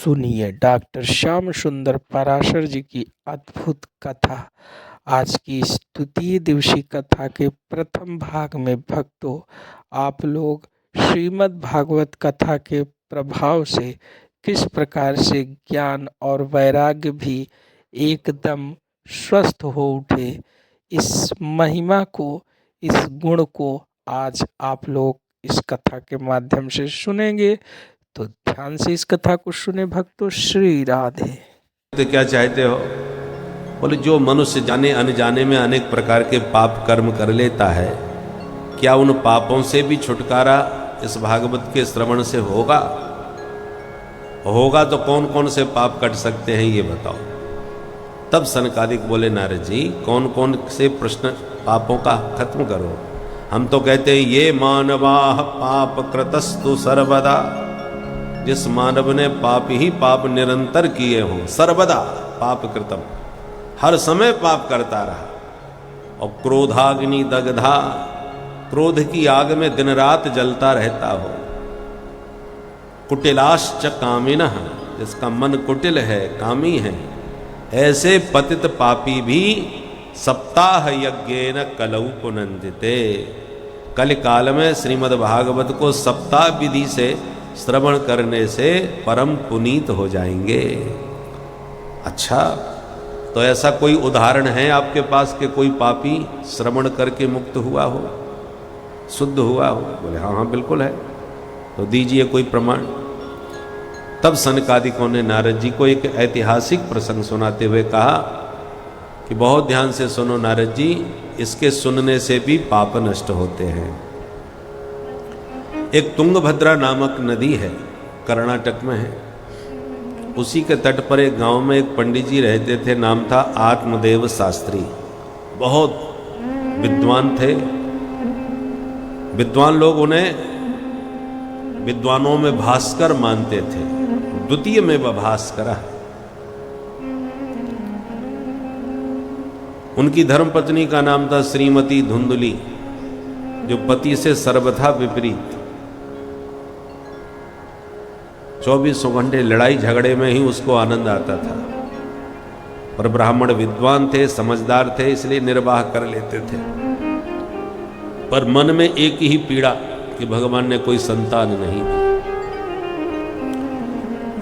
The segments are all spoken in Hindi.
सुनिए डॉक्टर श्याम सुंदर पराशर जी की अद्भुत कथा। आज की इस द्वितीय दिवसीय कथा के प्रथम भाग में भक्तों, आप लोग श्रीमद् भागवत कथा के प्रभाव से किस प्रकार से ज्ञान और वैराग्य भी एकदम स्वस्थ हो उठे, इस महिमा को, इस गुण को आज आप लोग इस कथा के माध्यम से सुनेंगे। तो ध्यान से इस कथा को सुने भक्तों। श्री राधे। तो क्या चाहते हो? बोले जो मनुष्य जाने अनजाने में अनेक प्रकार के पाप कर्म कर लेता है, क्या उन पापों से भी छुटकारा इस भागवत के श्रवण से होगा? होगा तो कौन कौन से पाप कट सकते हैं ये बताओ। तब सनकादिक बोले, नारद जी कौन कौन से प्रश्न पापों का खत्म करो। हम तो कहते हैं ये मानवाः पाप कृतस्तु सर्वदा, जिस मानव ने पाप ही पाप निरंतर किए हों, सर्वदा पाप कृतम, हर समय पाप करता रहा। और क्रोधाग्नि दग्धा, क्रोध की आग में दिन रात जलता रहता हो। कुटिलाश्च कामिनः, जिसका मन कुटिल है, कामी है, ऐसे पतित पापी भी सप्ताह यज्ञेन कलौ पुनन्दिते। कल काल में श्रीमद् भागवत को सप्ताह विधि से श्रवण करने से परम पुनीत हो जाएंगे। अच्छा, तो ऐसा कोई उदाहरण है आपके पास कि कोई पापी श्रवण करके मुक्त हुआ हो, शुद्ध हुआ हो? बोले हाँ हाँ बिल्कुल है। तो दीजिए कोई प्रमाण। तब सनकादिकों ने नारद जी को एक ऐतिहासिक प्रसंग सुनाते हुए कहा कि बहुत ध्यान से सुनो नारद जी, इसके सुनने से भी पाप नष्ट होते हैं। एक तुंगभद्रा नामक नदी है, कर्नाटक में है। उसी के तट पर एक गांव में एक पंडित जी रहते थे, नाम था आत्मदेव शास्त्री। बहुत विद्वान थे। विद्वान लोग उन्हें विद्वानों में भास्कर मानते थे, द्वितीय में वह भास्कर। उनकी धर्मपत्नी का नाम था श्रीमती धुंधली, जो पति से सर्वथा विपरीत। 24 घंटे लड़ाई झगड़े में ही उसको आनंद आता था। पर ब्राह्मण विद्वान थे, समझदार थे, इसलिए निर्वाह कर लेते थे। पर मन में एक ही पीड़ा कि भगवान ने कोई संतान नहीं दी।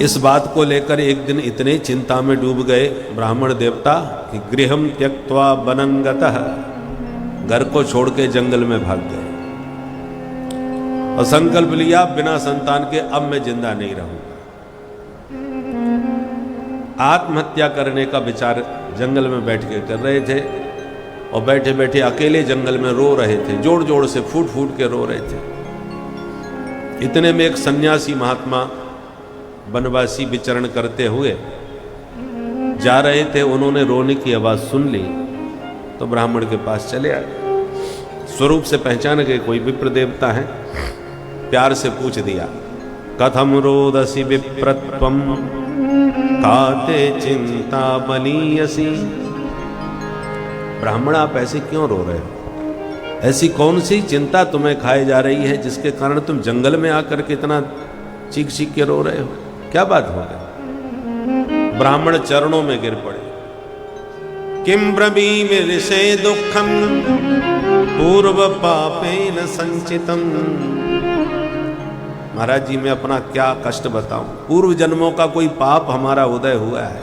इस बात को लेकर एक दिन इतने चिंता में डूब गए ब्राह्मण देवता कि गृहम त्यक्त्वा वनं गतः, घर को छोड़ के जंगल में भाग गए और संकल्प लिया बिना संतान के अब मैं जिंदा नहीं रहूंगा। आत्महत्या करने का विचार जंगल में बैठ के कर रहे थे और बैठे बैठे अकेले जंगल में रो रहे थे, जोर जोर से फूट फूट के रो रहे थे। इतने में एक सन्यासी महात्मा वनवासी विचरण करते हुए जा रहे थे। उन्होंने रोने की आवाज सुन ली तो ब्राह्मण के पास चले आए। स्वरूप से पहचान गए कोई विप्र देवता है। प्यार से पूछ दिया, कथम रोदसी विप्रत्वम काते चिंता बलीयसी। ब्राह्मण आप ऐसे क्यों रो रहे हो? ऐसी कौन सी चिंता तुम्हें खाए जा रही है जिसके कारण तुम जंगल में आकर के इतना चीख चीख के रो रहे हो? क्या बात हो गई? ब्राह्मण चरणों में गिर पड़े। किम ब्रवीमि ऋषे दुखम पूर्व पापेन संचितम। महाराज जी मैं अपना क्या कष्ट बताऊं, पूर्व जन्मों का कोई पाप हमारा उदय हुआ है।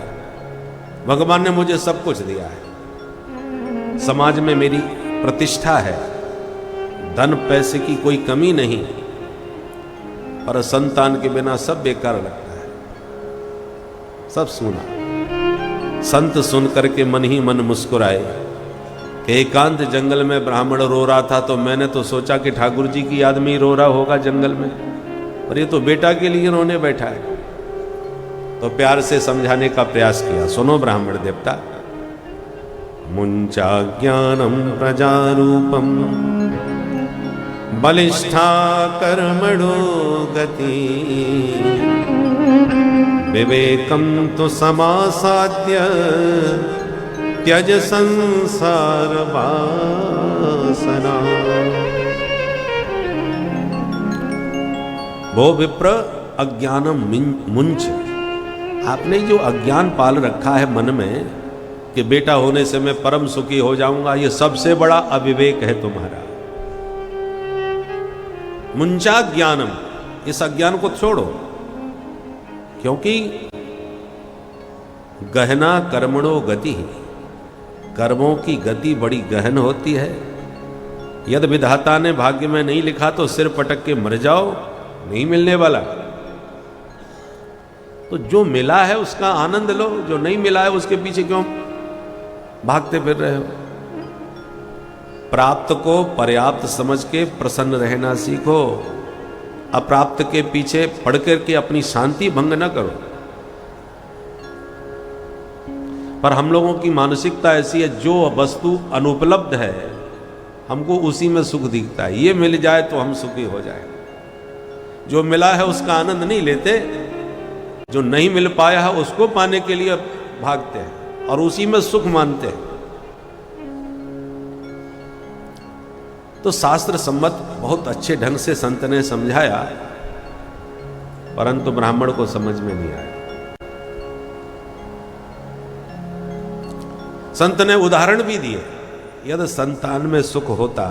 भगवान ने मुझे सब कुछ दिया है, समाज में मेरी प्रतिष्ठा है, धन पैसे की कोई कमी नहीं, पर संतान के बिना सब बेकार लगता है। सब सुना। संत सुन करके मन ही मन मुस्कुराए कि एकांत जंगल में ब्राह्मण रो रहा था तो मैंने तो सोचा कि ठाकुर जी की याद में ही रो रहा होगा जंगल में, पर ये तो बेटा के लिए रोने बैठा है। तो प्यार से समझाने का प्रयास किया। सुनो ब्राह्मण देवता, मुंचा ज्ञानम प्रजारूपम बलिष्ठा कर्मणो गति विवेकम तो समासाद्य त्यज संसार वासना। वो विप्र अज्ञानम मुंच, आपने जो अज्ञान पाल रखा है मन में कि बेटा होने से मैं परम सुखी हो जाऊंगा, ये सबसे बड़ा अविवेक है तुम्हारा। मुंचा ज्ञानम, इस अज्ञान को छोड़ो, क्योंकि गहना कर्मणो गति, कर्मों की गति बड़ी गहन होती है। यदि विधाता ने भाग्य में नहीं लिखा तो सिर पटक के मर जाओ, नहीं मिलने वाला। तो जो मिला है उसका आनंद लो, जो नहीं मिला है उसके पीछे क्यों भागते फिर रहे हो। प्राप्त को पर्याप्त समझ के प्रसन्न रहना सीखो, अप्राप्त के पीछे पड़ करके अपनी शांति भंग न करो। पर हम लोगों की मानसिकता ऐसी है, जो वस्तु अनुपलब्ध है हमको उसी में सुख दिखता है, ये मिल जाए तो हम सुखी हो जाए। जो मिला है उसका आनंद नहीं लेते, जो नहीं मिल पाया है उसको पाने के लिए भागते हैं और उसी में सुख मानते हैं। तो शास्त्र सम्मत बहुत अच्छे ढंग से संत ने समझाया, परंतु ब्राह्मण को समझ में नहीं आया। संत ने उदाहरण भी दिए, यदि संतान में सुख होता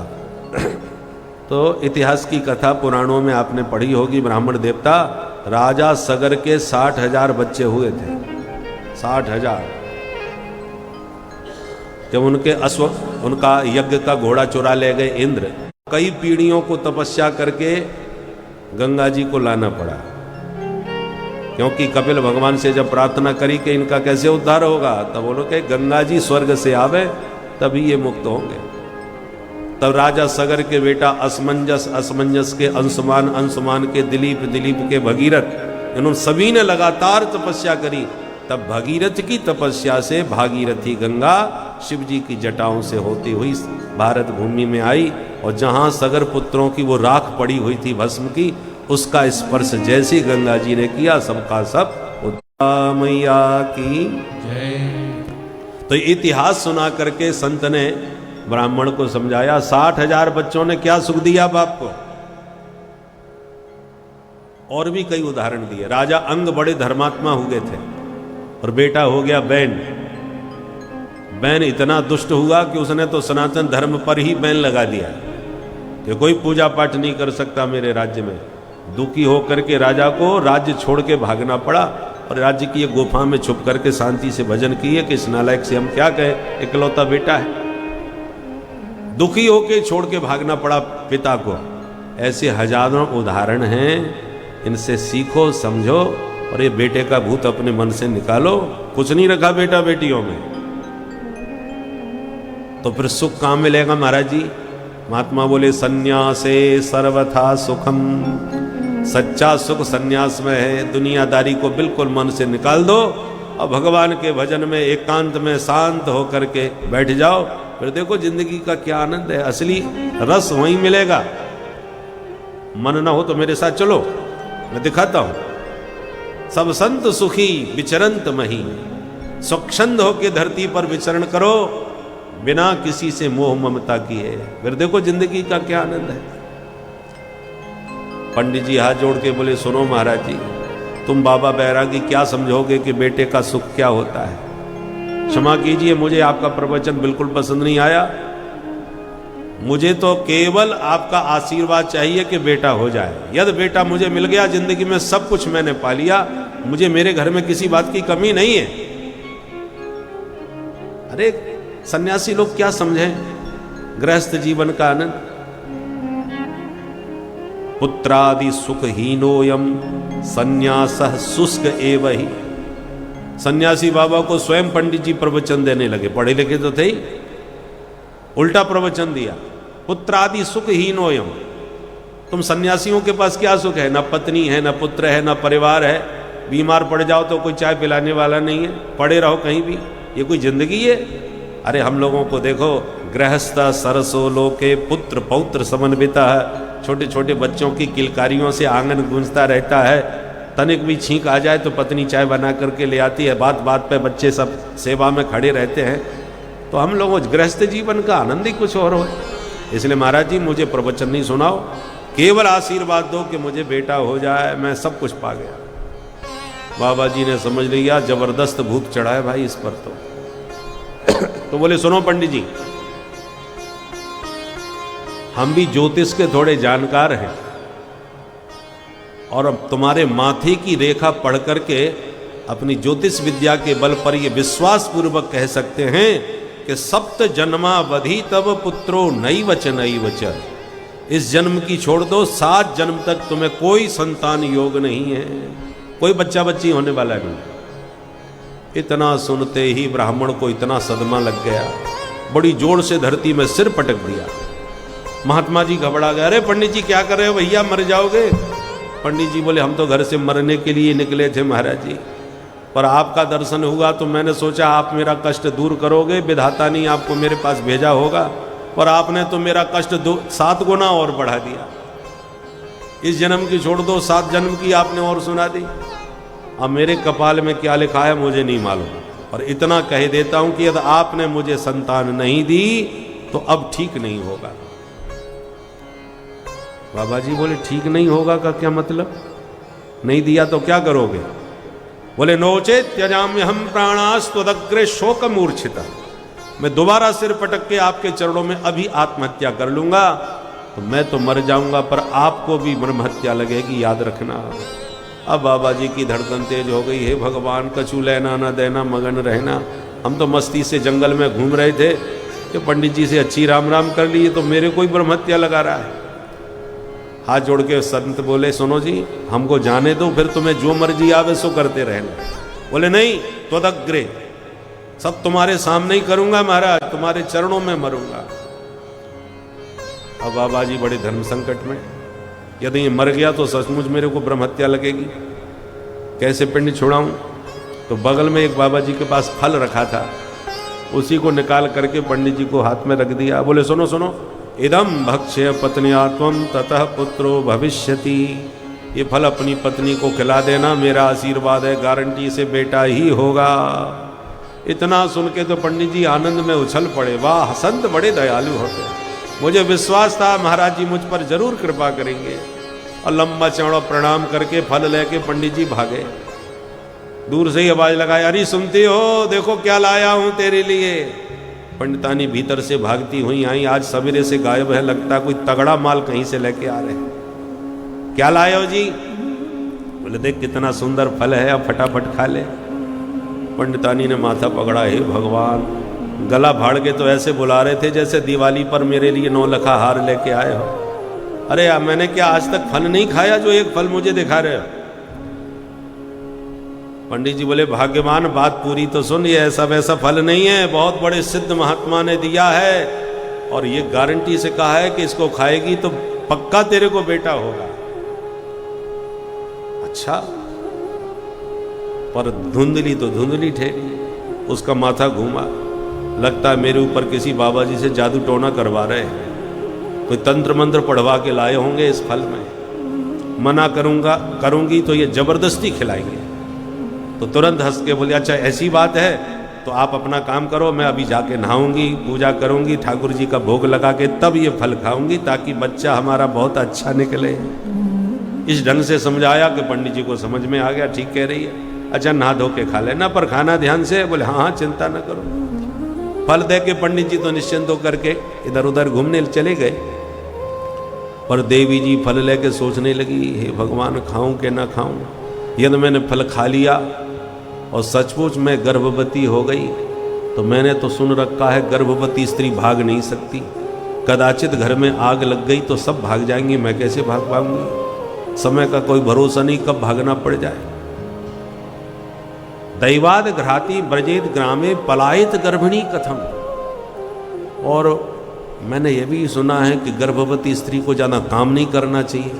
तो इतिहास की कथा पुराणों में आपने पढ़ी होगी। ब्राह्मण देवता राजा सगर के 60,000 बच्चे हुए थे, 60,000। जब उनका यज्ञ का घोड़ा चुरा ले गए इंद्र, कई पीढ़ियों को तपस्या करके गंगा जी को लाना पड़ा, क्योंकि कपिल भगवान से जब प्रार्थना करी कि इनका कैसे उद्धार होगा, तब बोलो कि गंगा जी स्वर्ग से आवे तभी ये मुक्त होंगे। तब राजा सगर के बेटा असमंजस के अंशुमान के दिलीप के भगीरथ, इन्होंने सभी ने लगातार तपस्या करी। तब भगीरथ की तपस्या से भागीरथी गंगा शिव जी की जटाओं से होती हुई भारत भूमि में आई, और जहां सगर पुत्रों की वो राख पड़ी हुई थी भस्म की, उसका स्पर्श जैसी गंगा जी ने किया, सबका सब मैया की जय। तो इतिहास सुना करके संत ने ब्राह्मण को समझाया, 60,000 बच्चों ने क्या सुख दिया बाप को। और भी कई उदाहरण दिए। राजा अंग बड़े धर्मात्मा हुए थे और बेटा हो गया बैन। बैन इतना दुष्ट हुआ कि उसने तो सनातन धर्म पर ही बैन लगा दिया कि कोई पूजा पाठ नहीं कर सकता मेरे राज्य में। दुखी होकर के राजा को राज्य छोड़ के भागना पड़ा, और राज्य की एक गुफा में छुप करके शांति से भजन किए कि इस नालायक से हम क्या कहें, इकलौता बेटा है। दुखी होके छोड़ के भागना पड़ा पिता को। ऐसे हजारों उदाहरण हैं, इनसे सीखो, समझो, और ये बेटे का भूत अपने मन से निकालो। कुछ नहीं रखा बेटा बेटियों में, तो फिर सुख कहां मिलेगा महाराज जी। महात्मा बोले, सन्यासे सर्वथा सुखम, सच्चा सुख सन्यास में है। दुनियादारी को बिल्कुल मन से निकाल दो और भगवान के भजन में एकांत में शांत होकर के बैठ जाओ, फिर देखो जिंदगी का क्या आनंद है। असली रस वहीं मिलेगा। मन ना हो तो मेरे साथ चलो, मैं दिखाता हूं। सब संत सुखी विचरंत मही, स्वच्छंद होके धरती पर विचरण करो बिना किसी से मोह ममता किए, फिर देखो जिंदगी का क्या आनंद है। पंडित जी हाथ जोड़ के बोले, सुनो महाराज जी, तुम बाबा बैरागी क्या समझोगे कि बेटे का सुख क्या होता है। क्षमा कीजिए, मुझे आपका प्रवचन बिल्कुल पसंद नहीं आया। मुझे तो केवल आपका आशीर्वाद चाहिए कि बेटा हो जाए। यदि बेटा मुझे मिल गया, जिंदगी में सब कुछ मैंने पा लिया, मुझे मेरे घर में किसी बात की कमी नहीं है। अरे सन्यासी लोग क्या समझें गृहस्थ जीवन का आनंद। पुत्रादि सुख हीनोयम संन्यासः शुष्क एव ही। सन्यासी बाबा को स्वयं पंडित जी प्रवचन देने लगे, पढ़े लिखे तो थे ही, उल्टा प्रवचन दिया। पुत्रादि सुख हीनोयम, तुम सन्यासियों के पास क्या सुख है, ना पत्नी है, ना पुत्र है, ना परिवार है। बीमार पड़ जाओ तो कोई चाय पिलाने वाला नहीं है, पड़े रहो कहीं भी, ये कोई जिंदगी है। अरे हम लोगों को देखो, गृहस्थ सरसो लोके पुत्र पौत्र समन्विता है। छोटे छोटे बच्चों की किलकारियों से आंगन गूंजता रहता है। तनिक भी छींक आ जाए तो पत्नी चाय बना करके ले आती है, बात बात पे बच्चे सब सेवा में खड़े रहते हैं। तो हम लोगों गृहस्थ जीवन का आनंद ही कुछ और हो। इसलिए महाराज जी मुझे प्रवचन नहीं सुनाओ, केवल आशीर्वाद दो कि मुझे बेटा हो जाए, मैं सब कुछ पा गया। बाबा जी ने समझ लिया जबरदस्त भूत चढ़ा है भाई इस पर तो बोले सुनो पंडित जी, हम भी ज्योतिष के थोड़े जानकार हैं और अब तुम्हारे माथे की रेखा पढ़ करके अपनी ज्योतिष विद्या के बल पर यह विश्वास पूर्वक कह सकते हैं कि सप्त जन्मावधि तब पुत्रो नैव च नैव च, इस जन्म की छोड़ दो 7 जन्म तक तुम्हें कोई संतान योग नहीं है, कोई बच्चा बच्ची होने वाला नहीं। इतना सुनते ही ब्राह्मण को इतना सदमा लग गया, बड़ी जोर से धरती में सिर पटक दिया। महात्मा जी घबरा गए, अरे पंडित जी क्या कर रहे हो भैया, मर जाओगे। पंडित जी बोले हम तो घर से मरने के लिए निकले थे महाराज जी, पर आपका दर्शन हुआ तो मैंने सोचा आप मेरा कष्ट दूर करोगे, विधाता ने आपको मेरे पास भेजा होगा, पर आपने तो मेरा कष्ट 7 गुना और बढ़ा दिया। इस जन्म की छोड़ दो 7 जन्म की आपने और सुना दी। अब मेरे कपाल में क्या लिखा है मुझे नहीं मालूम, और इतना कह देता हूं कि यदि आपने मुझे संतान नहीं दी तो अब ठीक नहीं होगा। बाबा जी बोले ठीक नहीं होगा का क्या मतलब, नहीं दिया तो क्या करोगे। बोले नोचे त्यजाम्य हम प्राणास्तुदग्रे शोक मूर्छिता, मैं दोबारा सिर पटक के आपके चरणों में अभी आत्महत्या कर लूंगा, तो मैं तो मर जाऊंगा पर आपको भी ब्रह्म हत्या लगेगी, याद रखना। अब बाबा जी की धड़कन तेज हो गई, हे भगवान कछु लेना न देना मगन रहना। हम तो मस्ती से जंगल में घूम रहे थे कि पंडित जी से अच्छी राम राम कर लिए तो मेरे कोई ब्रह्म हत्या लगा रहा है। हाथ जोड़ के संत बोले सुनो जी हमको जाने दो, फिर तुम्हें जो मर्जी आवे सो करते रहना। बोले नहीं त्वदग्रे, सब तुम्हारे सामने ही करूंगा महाराज, तुम्हारे चरणों में मरूंगा। अब बाबा जी बड़े धर्म संकट में, यदि ये मर गया तो सचमुच मेरे को ब्रह्म हत्या लगेगी, कैसे पिंड छुड़ाऊं। तो बगल में एक बाबा जी के पास फल रखा था, उसी को निकाल करके पंडित जी को हाथ में रख दिया। बोले सुनो सुनो, इदम भक्ष्य पत्निया त्वं ततः पुत्रो भविष्यति, ये फल अपनी पत्नी को खिला देना, मेरा आशीर्वाद है, गारंटी से बेटा ही होगा। इतना सुन के तो पंडित जी आनंद में उछल पड़े, वाह संत बड़े दयालु होते, मुझे विश्वास था महाराज जी मुझ पर जरूर कृपा करेंगे। और लंबा चौड़ा प्रणाम करके फल लेके पंडित जी भागे। दूर से ही आवाज लगाई, अरे सुनती हो देखो क्या लाया हूं तेरे लिए। पंडितानी भीतर से भागती हुई आई, आज सवेरे से गायब है, लगता कोई तगड़ा माल कहीं से लेके आ रहे हैं। क्या लाए हो जी। बोले देख कितना सुंदर फल है, अब फटाफट खा ले। पंडितानी ने माथा पकड़ा, हे भगवान, गला फाड़ के तो ऐसे बुला रहे थे जैसे दिवाली पर मेरे लिए 9 लखा हार लेके आए हो। अरे यार मैंने क्या आज तक फल नहीं खाया जो एक फल मुझे दिखा रहे हो। पंडित जी बोले भाग्यवान बात पूरी तो सुन, ये ऐसा वैसा फल नहीं है, बहुत बड़े सिद्ध महात्मा ने दिया है और ये गारंटी से कहा है कि इसको खाएगी तो पक्का तेरे को बेटा होगा। अच्छा, पर धुंधली तो धुंधली ठहरी, उसका माथा घूमा, लगता है मेरे ऊपर किसी बाबा जी से जादू टोना करवा रहे हैं, कोई तंत्र मंत्र पढ़वा के लाए होंगे इस फल में। मना करूंगी तो ये जबरदस्ती खिलाएंगे। तो तुरंत हंस के बोले अच्छा ऐसी बात है तो आप अपना काम करो, मैं अभी जाके नहाऊंगी, पूजा करूंगी, ठाकुर जी का भोग लगा के तब ये फल खाऊंगी ताकि बच्चा हमारा बहुत अच्छा निकले। इस ढंग से समझाया कि पंडित जी को समझ में आ गया, ठीक कह रही है, अच्छा नहा धो के खा लेना पर खाना ध्यान से। बोले हाँ हाँ चिंता न करो। फल दे के पंडित जी तो निश्चिंत होकर के इधर उधर घूमने चले गए। पर देवी जी फल लेके सोचने लगी, हे भगवान खाऊं कि ना खाऊं। यदि मैंने फल खा लिया और सचमुच में गर्भवती हो गई तो मैंने तो सुन रखा है गर्भवती स्त्री भाग नहीं सकती, कदाचित घर में आग लग गई तो सब भाग जाएंगी, मैं कैसे भाग पाऊंगी। समय का कोई भरोसा नहीं कब भागना पड़ जाए। दैवाद घ्राति ब्रजेत ग्रामे पलायित गर्भिणी कथम। और मैंने यह भी सुना है कि गर्भवती स्त्री को ज़्यादा काम नहीं करना चाहिए।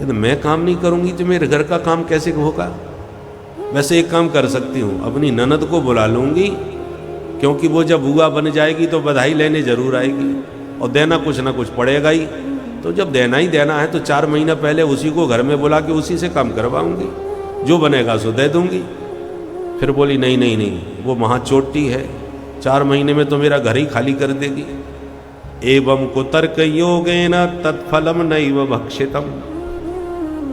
यदि मैं काम नहीं करूंगी तो मेरे घर का काम कैसे होगा। वैसे एक काम कर सकती हूँ, अपनी ननद को बुला लूंगी, क्योंकि वो जब बुआ बन जाएगी तो बधाई लेने जरूर आएगी और देना कुछ ना कुछ पड़ेगा ही। तो जब देना ही देना है तो 4 महीना पहले उसी को घर में बुला के उसी से काम करवाऊंगी, जो बनेगा सो दे दूंगी। फिर बोली नहीं नहीं नहीं, वो महाचोटी है, 4 महीने में तो मेरा घर ही खाली कर देगी। एवं कुतर्क योगेन तत्फलम नैव भक्षितम।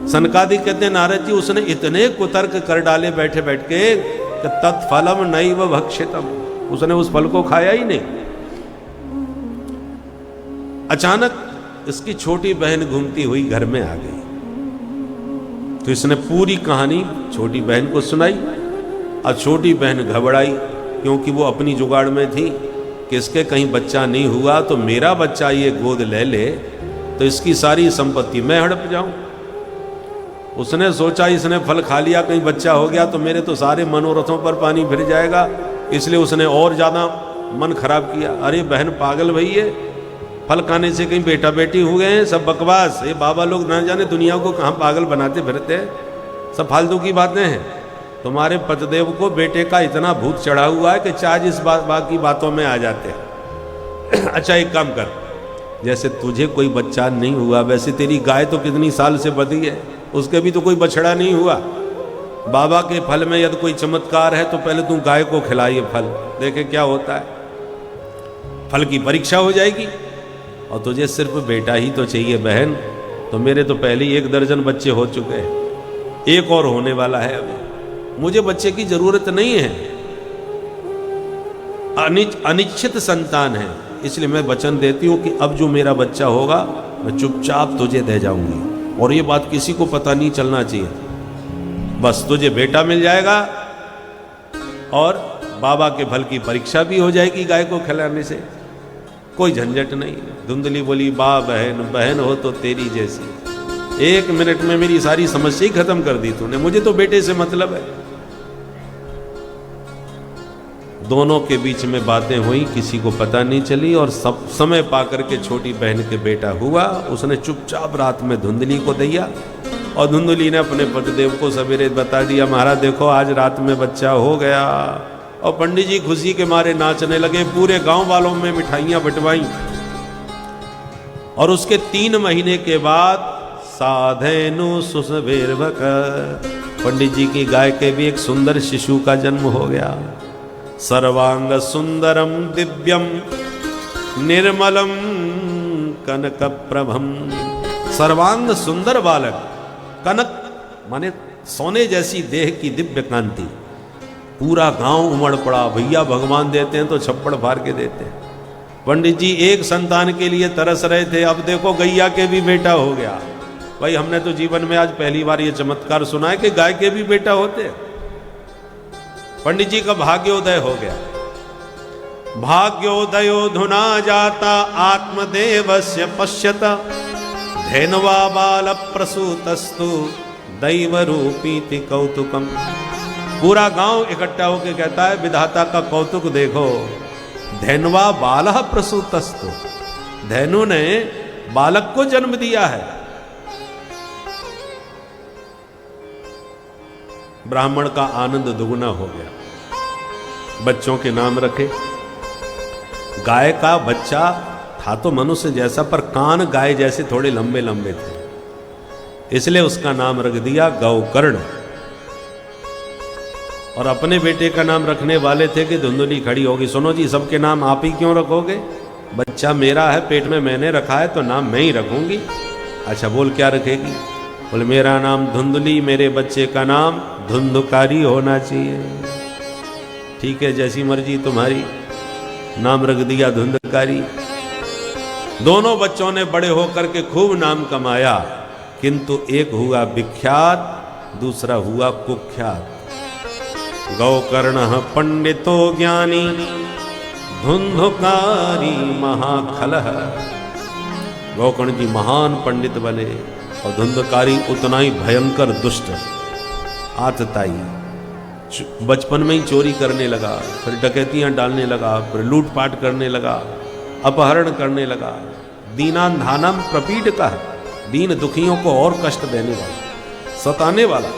सनकादिक कहते हैं नारद जी उसने इतने कुतर्क कर डाले बैठे बैठ के कि तत्फलम नैव भक्षितम, उसने उस फल को खाया ही नहीं। अचानक इसकी छोटी बहन घूमती हुई घर में आ गई, तो इसने पूरी कहानी छोटी बहन को सुनाई और छोटी बहन घबराई, क्योंकि वो अपनी जुगाड़ में थी कि इसके कहीं बच्चा नहीं हुआ तो मेरा बच्चा ये गोद ले ले तो इसकी सारी संपत्ति मैं हड़प जाऊं। उसने सोचा इसने फल खा लिया, कहीं बच्चा हो गया तो मेरे तो सारे मनोरथों पर पानी फिर जाएगा, इसलिए उसने और ज़्यादा मन खराब किया। अरे बहन पागल भई है, फल खाने से कहीं बेटा बेटी हो गए हैं, सब बकवास। ये बाबा लोग ना जाने दुनिया को कहाँ पागल बनाते फिरते हैं, सब फालतू की बातें हैं। तुम्हारे पतिदेव को बेटे का इतना भूत चढ़ा हुआ है कि चार्ज इस बाकी बातों में आ जाते हैं। अच्छा एक काम कर, जैसे तुझे कोई बच्चा नहीं हुआ वैसे तेरी गाय तो कितनी साल से बंधी है, उसके भी तो कोई बछड़ा नहीं हुआ। बाबा के फल में यदि कोई चमत्कार है तो पहले तू गाय को खिलाइए फल, देखे क्या होता है, फल की परीक्षा हो जाएगी। और तुझे सिर्फ बेटा ही तो चाहिए बहन, तो मेरे तो पहले ही 1 दर्जन बच्चे हो चुके हैं, एक और होने वाला है अभी, मुझे बच्चे की जरूरत नहीं है, अनिश्चित संतान है, इसलिए मैं वचन देती हूं कि अब जो मेरा बच्चा होगा मैं चुपचाप तुझे दे जाऊंगी, और ये बात किसी को पता नहीं चलना चाहिए। बस तुझे बेटा मिल जाएगा और बाबा के फल की परीक्षा भी हो जाएगी गाय को खिलाने से, कोई झंझट नहीं। धुंधली बोली बा बहन, बहन हो तो तेरी जैसी, 1 मिनट में मेरी सारी समस्या ही खत्म कर दी तूने, मुझे तो बेटे से मतलब है। दोनों के बीच में बातें हुई, किसी को पता नहीं चली, और सब समय पाकर के छोटी बहन के बेटा हुआ। उसने चुपचाप रात में धुंधली को दिया, और धुंधली ने अपने पतिदेव को सवेरे बता दिया, महाराज देखो आज रात में बच्चा हो गया। और पंडित जी खुशी के मारे नाचने लगे, पूरे गांव वालों में मिठाइयां बंटवाई। और उसके 3 महीने के बाद साधेनु सुसवेर्भक, पंडित जी की गाय के भी एक सुंदर शिशु का जन्म हो गया। सर्वांग सुंदरम दिव्यम निर्मलम कनक प्रभम, सर्वांग सुंदर बालक, कनक माने सोने जैसी देह की दिव्य कांति। पूरा गांव उमड़ पड़ा, भैया भगवान देते हैं तो छप्पड़ फाड़ के देते हैं। पंडित जी एक संतान के लिए तरस रहे थे, अब देखो गैया के भी बेटा हो गया। भाई हमने तो जीवन में आज पहली बार ये चमत्कार सुना है कि गाय के भी बेटा होते। पंडित जी का भाग्योदय हो गया। भाग्योदयो धुना जाता आत्मदेवस्य पश्यत, धेनवा बाल प्रसूतस्तु दैव रूपीति कौतुकम। पूरा गांव इकट्ठा होकर कहता है विधाता का कौतुक देखो, धेनवा बालः प्रसूतस्तु, धेनु ने बालक को जन्म दिया है। ब्राह्मण का आनंद दुगुना हो गया, बच्चों के नाम रखे। गाय का बच्चा था तो मनुष्य जैसा, पर कान गाय जैसे थोड़े लंबे लंबे थे, इसलिए उसका नाम रख दिया गौकर्ण। और अपने बेटे का नाम रखने वाले थे कि धुंधली खड़ी होगी, सुनो जी सबके नाम आप ही क्यों रखोगे, बच्चा मेरा है, पेट में मैंने रखा है तो नाम मैं ही रखूंगी। अच्छा बोल क्या रखेगी, बोले मेरा नाम धुंधली, मेरे बच्चे का नाम धुंधकारी होना चाहिए। ठीक है जैसी मर्जी तुम्हारी, नाम रख दिया धुंधकारी। दोनों बच्चों ने बड़े होकर के खूब नाम कमाया, किंतु एक हुआ विख्यात, दूसरा हुआ कुख्यात। गौकर्ण पंडितो ज्ञानी धुंधकारी महाखलः। गौकर्ण जी महान पंडित बने और धुंधकारी उतना ही भयंकर दुष्ट आतताई। बचपन में ही चोरी करने लगा, फिर डकैतियां डालने लगा, फिर लूटपाट करने लगा, अपहरण करने लगा। दीनांधानम प्रपीडका, दीन दुखियों को और कष्ट देने वाला, सताने वाला।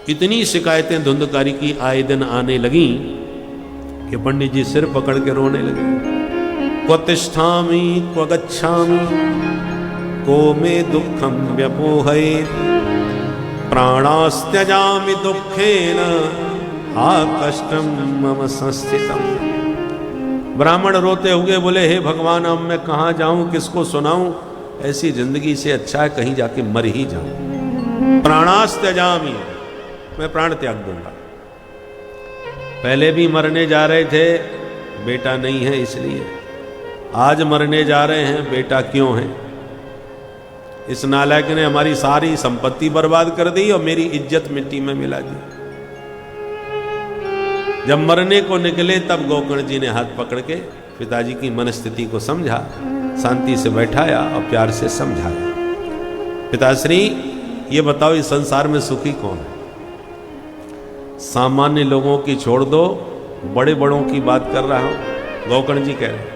इतनी शिकायतें धुंधकारी की आए दिन आने लगी कि पंडित जी सिर पकड़ के रोने लगे। क्व तिष्ठामि क्व गच्छामि को मे दुखम व्यपोहयेत्, प्राणास्त्यजामि दुखेन हा कष्टम मम संस्थितम। ब्राह्मण रोते हुए बोले हे भगवान अब मैं कहाँ जाऊं, किसको सुनाऊं, ऐसी जिंदगी से अच्छा है कहीं जाके मर ही जाऊं। प्राणास्त्यजामी, मैं प्राण त्याग दूंगा। पहले भी मरने जा रहे थे, बेटा नहीं है इसलिए। आज मरने जा रहे हैं, बेटा क्यों है? इस नालायक ने हमारी सारी संपत्ति बर्बाद कर दी और मेरी इज्जत मिट्टी में मिला दी। जब मरने को निकले तब गोकर्ण जी ने हाथ पकड़ के पिताजी की मनस्थिति को समझा, शांति से बैठाया और प्यार से समझाया। पिताश्री, ये बताओ इस संसार में सुखी कौन है? सामान्य लोगों की छोड़ दो, बड़े बड़ों की बात कर रहा हूं। गोकर्ण जी कह रहे हैं,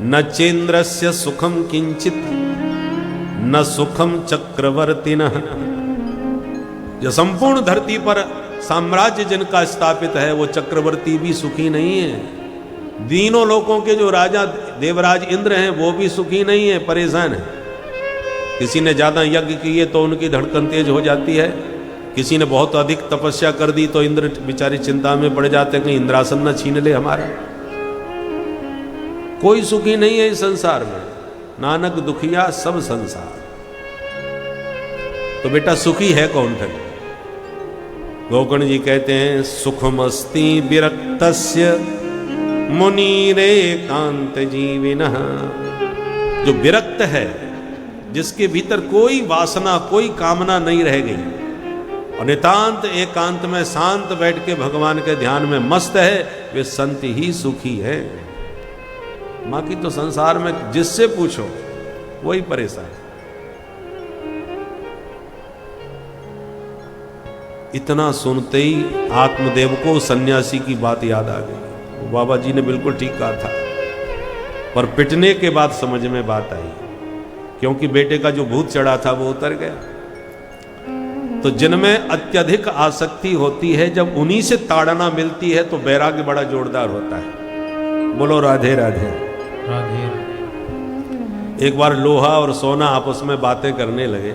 न चेन्द्रस्य सुखम किंचित न सुखम चक्रवर्तिनः। जो संपूर्ण धरती पर साम्राज्य जिनका स्थापित है वो चक्रवर्ती भी सुखी नहीं है। तीनों लोकों के जो राजा देवराज इंद्र हैं वो भी सुखी नहीं है, परेशान है। किसी ने ज्यादा यज्ञ किए तो उनकी धड़कन तेज हो जाती है, किसी ने बहुत अधिक तपस्या कर दी तो इंद्र बेचारी चिंता में पड़ जाते हैं, कहीं इंद्रासन न छीन ले हमारा। कोई सुखी नहीं है इस संसार में, नानक दुखिया सब संसार। तो बेटा सुखी है कौन फिर? गोकर्ण जी कहते हैं, सुखमस्ति विरक्तस्य मुनिरेकांत जीविनः। जो विरक्त है, जिसके भीतर कोई वासना कोई कामना नहीं रह गई और नितांत एकांत में शांत बैठ के भगवान के ध्यान में मस्त है, वे संत ही सुखी है। बाकी तो संसार में जिससे पूछो वही परेशान है। इतना सुनते ही आत्मदेव को सन्यासी की बात याद आ गई। बाबा जी ने बिल्कुल ठीक कहा था, पर पिटने के बाद समझ में बात आई, क्योंकि बेटे का जो भूत चढ़ा था वो उतर गया। तो जिनमें अत्यधिक आसक्ति होती है, जब उन्हीं से ताड़ना मिलती है तो वैराग्य बड़ा जोरदार होता है। बोलो राधे राधे राधे। एक बार लोहा और सोना आपस में बातें करने लगे।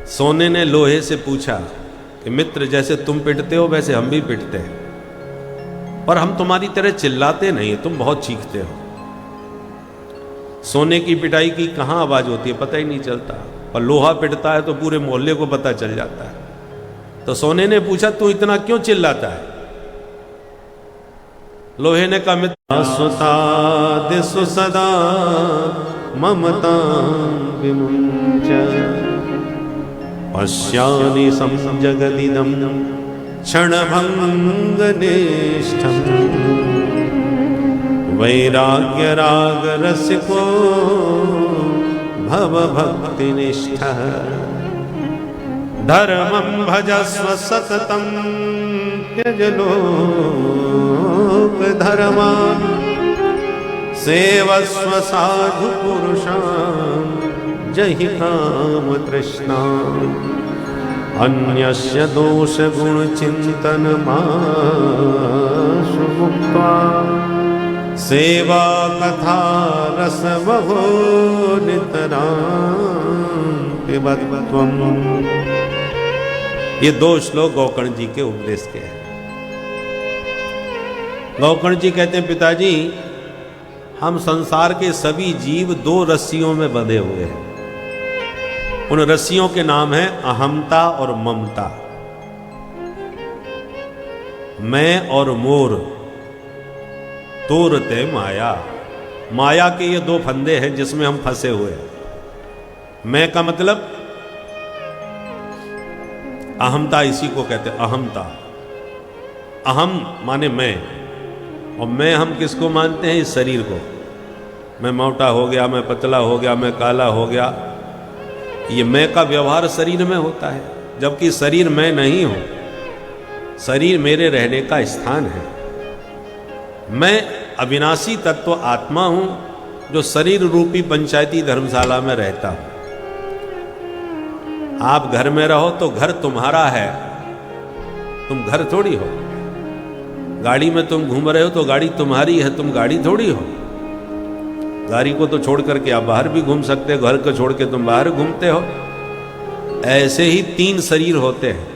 सोने ने लोहे से पूछा कि मित्र, जैसे तुम पिटते हो वैसे हम भी पिटते हैं, पर हम तुम्हारी तरह चिल्लाते नहीं, तुम बहुत चीखते हो। सोने की पिटाई की कहां आवाज होती है पता ही नहीं चलता, और लोहा पिटता है तो पूरे मोहल्ले को पता चल जाता है। तो सोने ने पूछा, तू इतना क्यों चिल्लाता है? लोहे ने कहा, मित्र सुता दिसु सदा ममता विमुंच पश्यामि संजगदिदं क्षणभंग निष्ठं वैराग्य राग रसिको भव भक्ति निष्ठः धर्मं भजस्व सततं त्यज लोक धर्मान् सेवस्व साधु पुरुषान् जहि काम तृष्णा अन्यस्य दोष गुण चिंतन माशु मुक्त्वा सेवा कथा रस बहो नितरां पिबत्वम्। ये दो श्लोक गोकर्ण जी के उपदेश के हैं। गोकर्ण जी कहते हैं, पिताजी हम संसार के सभी जीव दो रस्सियों में बंधे हुए हैं। उन रस्सियों के नाम है अहमता और ममता, मैं और मोर तोरते माया। माया के ये दो फंदे हैं जिसमें हम फंसे हुए हैं। मैं का मतलब अहमता, इसी को कहते हैं अहमता। अहम माने मैं, और मैं हम किसको मानते हैं? इस शरीर को। मैं मोटा हो गया, मैं पतला हो गया, मैं काला हो गया, ये मैं का व्यवहार शरीर में होता है, जबकि शरीर मैं नहीं हूं। शरीर मेरे रहने का स्थान है। मैं अविनाशी तत्व आत्मा हूं जो शरीर रूपी पंचायती धर्मशाला में रहता हूं। आप घर में रहो तो घर तुम्हारा है, तुम घर थोड़ी हो। गाड़ी में तुम घूम रहे हो तो गाड़ी तुम्हारी है, तुम गाड़ी थोड़ी हो। गाड़ी को तो छोड़ करके आप बाहर भी घूम सकते हो, घर को छोड़ के तुम बाहर घूमते हो। ऐसे ही तीन शरीर होते हैं,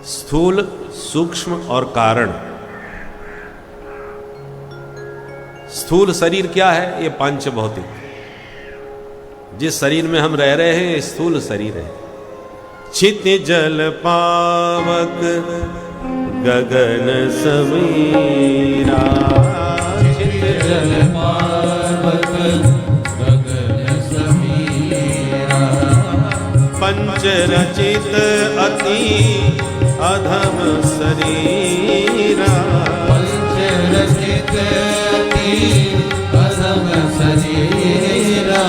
स्थूल, सूक्ष्म और कारण। स्थूल शरीर क्या है? ये पंच भौतिक। जिस शरीर में हम रह रहे हैं ये स्थूल शरीर है। क्षिति जल पावक गगन समीरा, क्षिति जल पावक गगन समीरा, पंच रचित अति अधम शरीरा, पंच रचित अति अधम शरीरा,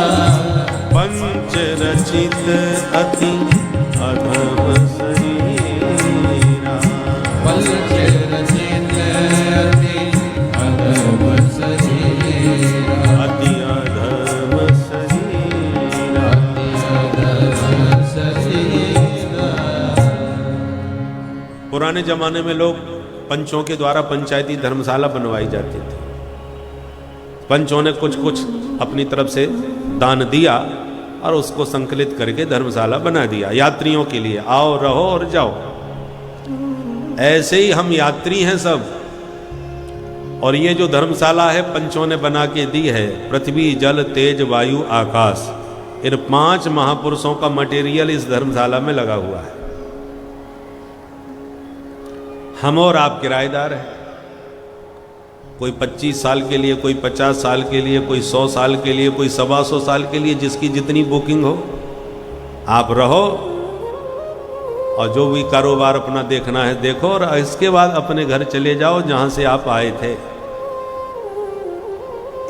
पंच रचित अति अधम शरीरा, पंच रचित अति अधम शरीरा, अति अधम शरीरा। अधम शरीरा। पुराने जमाने में लोग पंचों के द्वारा पंचायती धर्मशाला बनवाई जाती थी। पंचों ने कुछ कुछ अपनी तरफ से दान दिया और उसको संकलित करके धर्मशाला बना दिया यात्रियों के लिए, आओ रहो और जाओ। ऐसे ही हम यात्री हैं सब। और ये जो धर्मशाला है पंचों ने बना के दी है, पृथ्वी जल तेज वायु आकाश, इन 5 महापुरुषों का मटेरियल इस धर्मशाला में लगा हुआ है। हम और आप किराएदार हैं। कोई 25 साल के लिए, कोई 50 साल के लिए, कोई 100 साल के लिए, कोई 125 साल के लिए, जिसकी जितनी बुकिंग हो आप रहो और जो भी कारोबार अपना देखना है देखो, और इसके बाद अपने घर चले जाओ जहां से आप आए थे।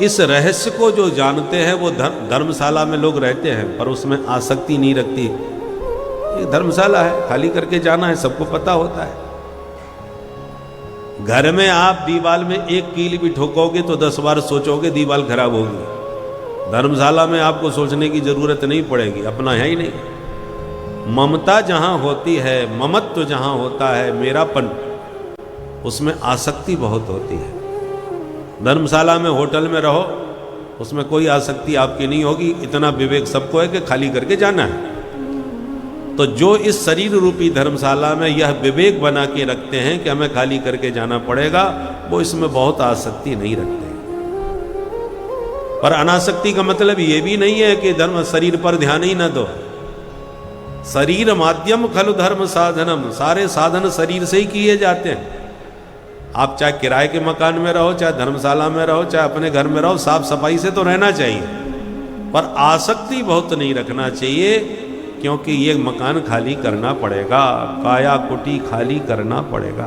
इस रहस्य को जो जानते हैं वो धर्मशाला में लोग रहते हैं, पर उसमें आसक्ति नहीं रखती। ये धर्मशाला है, खाली करके जाना है, सबको पता होता है। घर में आप दीवार में एक कील भी ठोकोगे तो 10 बार सोचोगे दीवार खराब होगी। धर्मशाला में आपको सोचने की जरूरत नहीं पड़ेगी, अपना है ही नहीं। ममता जहां होती है, ममत्व जहां होता है, मेरापन, उसमें आसक्ति बहुत होती है। धर्मशाला में, होटल में रहो, उसमें कोई आसक्ति आपकी नहीं होगी। इतना विवेक सबको है कि खाली करके जाना है। तो जो इस शरीर रूपी धर्मशाला में यह विवेक बना के रखते हैं कि हमें खाली करके जाना पड़ेगा, वो इसमें बहुत आसक्ति नहीं रखते। पर अनासक्ति का मतलब ये भी नहीं है कि धर्म शरीर पर ध्यान ही न दो। शरीर माध्यम खलु धर्म साधनम, सारे साधन शरीर से ही किए जाते हैं। आप चाहे किराए के मकान में रहो, चाहे धर्मशाला में रहो, चाहे अपने घर में रहो, साफ सफाई से तो रहना चाहिए, पर आसक्ति बहुत नहीं रखना चाहिए, क्योंकि ये मकान खाली करना पड़ेगा, काया कुटी खाली करना पड़ेगा।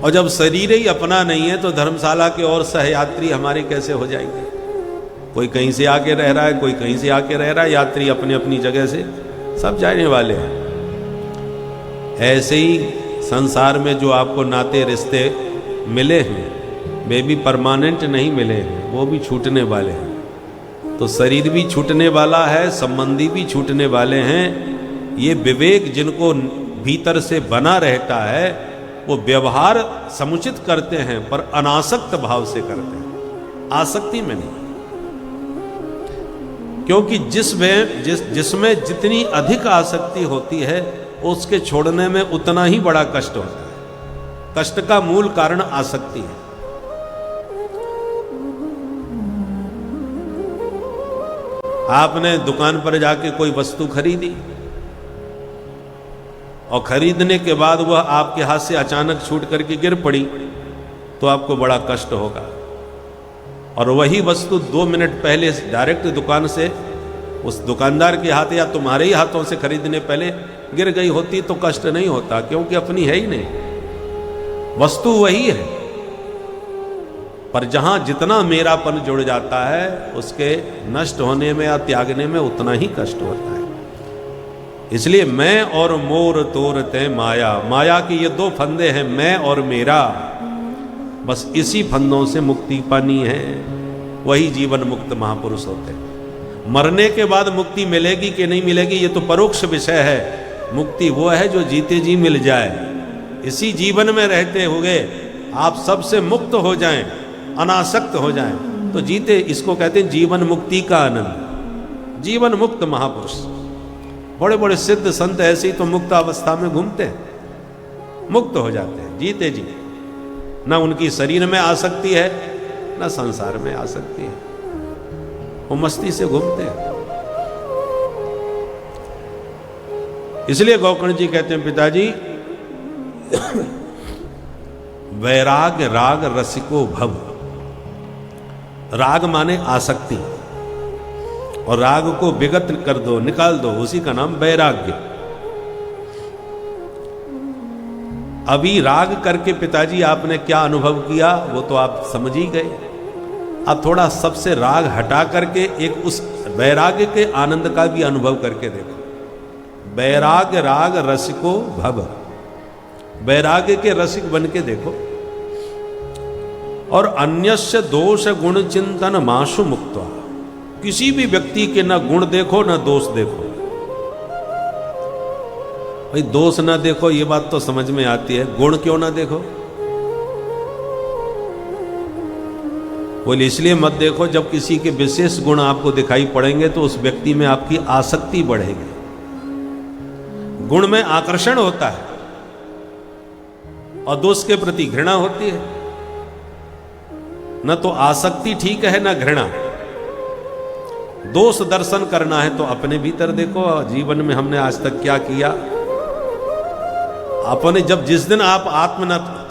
और जब शरीर ही अपना नहीं है तो धर्मशाला के और सहयात्री हमारे कैसे हो जाएंगे? कोई कहीं से आके रह रहा है, कोई कहीं से आके रह रहा है, यात्री अपनी अपनी जगह से सब जाने वाले हैं। ऐसे ही संसार में जो आपको नाते रिश्ते मिले हैं वे भी परमानेंट नहीं मिले हैं, वो भी छूटने वाले हैं। तो शरीर भी छूटने वाला है, संबंधी भी छूटने वाले हैं। ये विवेक जिनको भीतर से बना रहता है वो व्यवहार समुचित करते हैं, पर अनासक्त भाव से करते हैं, आसक्ति में नहीं। क्योंकि जिसमें जितनी अधिक आसक्ति होती है उसके छोड़ने में उतना ही बड़ा कष्ट होता है। कष्ट का मूल कारण आसक्ति है। आपने दुकान पर जाके कोई वस्तु खरीदी और खरीदने के बाद वह आपके हाथ से अचानक छूट करके गिर पड़ी तो आपको बड़ा कष्ट होगा। और वही वस्तु 2 मिनट पहले डायरेक्ट दुकान से उस दुकानदार के हाथ या तुम्हारे ही हाथों से खरीदने पहले गिर गई होती तो कष्ट नहीं होता, क्योंकि अपनी है ही नहीं, वस्तु वही है। पर जहां जितना मेरापन जुड़ जाता है उसके नष्ट होने में या त्यागने में उतना ही कष्ट होता है। इसलिए मैं और मोर तोर तय माया, माया के ये 2 फंदे हैं, मैं और मेरा। बस इसी फंदों से मुक्ति पानी है, वही जीवन मुक्त महापुरुष होते हैं। मरने के बाद मुक्ति मिलेगी कि नहीं मिलेगी ये तो परोक्ष विषय है। मुक्ति वो है जो जीते जी मिल जाए। इसी जीवन में रहते हुए आप सबसे मुक्त हो जाएं, अनासक्त हो जाएं, तो जीते, इसको कहते हैं जीवन मुक्ति का आनंद। जीवन मुक्त महापुरुष, बड़े बड़े सिद्ध संत ऐसे ही तो मुक्त अवस्था में घूमते हैं, मुक्त हो जाते हैं जीते जी। ना उनकी शरीर में आसक्ति है, ना संसार में आसक्ति है, वो मस्ती से घूमते हैं। इसलिए गोकर्ण जी कहते हैं, पिताजी वैराग्य राग रसिको भव। राग माने आसक्ति, और राग को विगत कर दो, निकाल दो, उसी का नाम वैराग्य। अभी राग करके पिताजी आपने क्या अनुभव किया वो तो आप समझ ही गए। अब थोड़ा सबसे राग हटा करके एक उस वैराग्य के आनंद का भी अनुभव करके देखो। वैराग्य राग रसिको भव, वैराग्य के रसिक बन के देखो। और अन्यस्य दोष गुण चिंतन माशु मुक्त्वा, किसी भी व्यक्ति के ना गुण देखो ना दोष देखो। भाई दोष ना देखो ये बात तो समझ में आती है, गुण क्यों ना देखो? बोले इसलिए मत देखो, जब किसी के विशेष गुण आपको दिखाई पड़ेंगे तो उस व्यक्ति में आपकी आसक्ति बढ़ेगी। गुण में आकर्षण होता है और दोष के प्रति घृणा होती है। न तो आसक्ति ठीक है न घृणा। दोष दर्शन करना है तो अपने भीतर देखो, जीवन में हमने आज तक क्या किया। अपने जब जिस दिन आप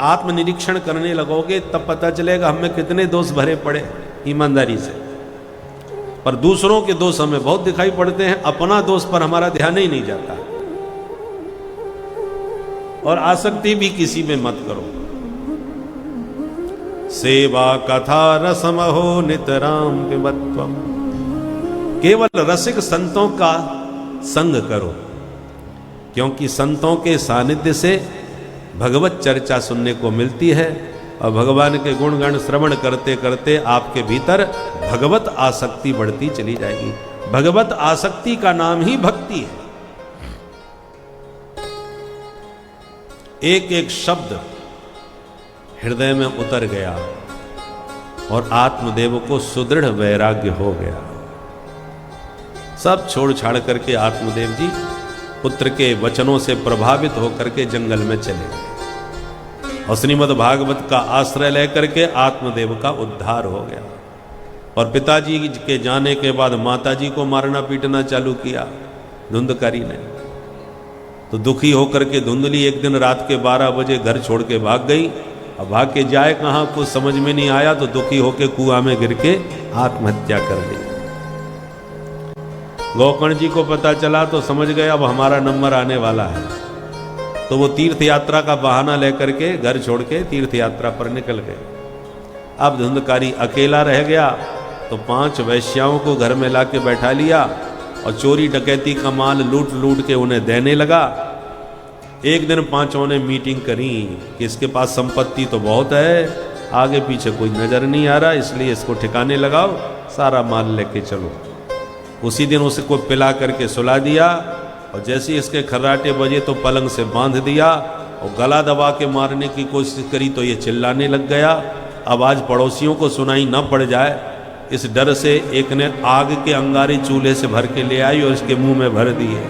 आत्मनिरीक्षण करने लगोगे तब पता चलेगा हमें कितने दोष भरे पड़े ईमानदारी से। पर दूसरों के दोष हमें बहुत दिखाई पड़ते हैं, अपना दोष पर हमारा ध्यान ही नहीं जाता। और आसक्ति भी किसी में मत करो। सेवा कथा रसमहो नितराम पिबत्वम, केवल रसिक संतों का संग करो, क्योंकि संतों के सानिध्य से भगवत चर्चा सुनने को मिलती है और भगवान के गुणगण श्रवण करते करते आपके भीतर भगवत आसक्ति बढ़ती चली जाएगी। भगवत आसक्ति का नाम ही भक्ति है। एक एक शब्द हृदय में उतर गया और आत्मदेव को सुदृढ़ वैराग्य हो गया। सब छोड़ छाड़ करके आत्मदेव जी पुत्र के वचनों से प्रभावित होकर के जंगल में चले गए और श्रीमद् भागवत का आश्रय लेकर के आत्मदेव का उद्धार हो गया। और पिताजी के जाने के बाद माताजी को मारना पीटना चालू किया धुंधकारी ने। तो दुखी होकर के धुंधली एक दिन रात के 12 बजे घर छोड़ के भाग गई। अब भाग के जाए कहाँ, कुछ समझ में नहीं आया तो दुखी होकर कुआं में गिर के आत्महत्या कर ली। गोकर्ण जी को पता चला तो समझ गए अब हमारा नंबर आने वाला है। तो वो तीर्थ यात्रा का बहाना लेकर के घर छोड़ के तीर्थ यात्रा पर निकल गए। अब धुंधकारी अकेला रह गया तो 5 वैश्याओं को घर में लाके बैठा लिया और चोरी डकैती का माल लूट लूट के उन्हें देने लगा। एक दिन 5 ने मीटिंग करी कि इसके पास संपत्ति तो बहुत है, आगे पीछे कोई नजर नहीं आ रहा, इसलिए इसको ठिकाने लगाओ, सारा माल लेके चलो। उसी दिन उसे को पिला करके सुला दिया और जैसे ही इसके खर्राटे बजे तो पलंग से बांध दिया और गला दबा के मारने की कोशिश करी तो ये चिल्लाने लग गया। आवाज पड़ोसियों को सुनाई न पड़ जाए इस डर से एक ने आग के अंगारे चूल्हे से भर के ले आई और इसके मुंह में भर दिए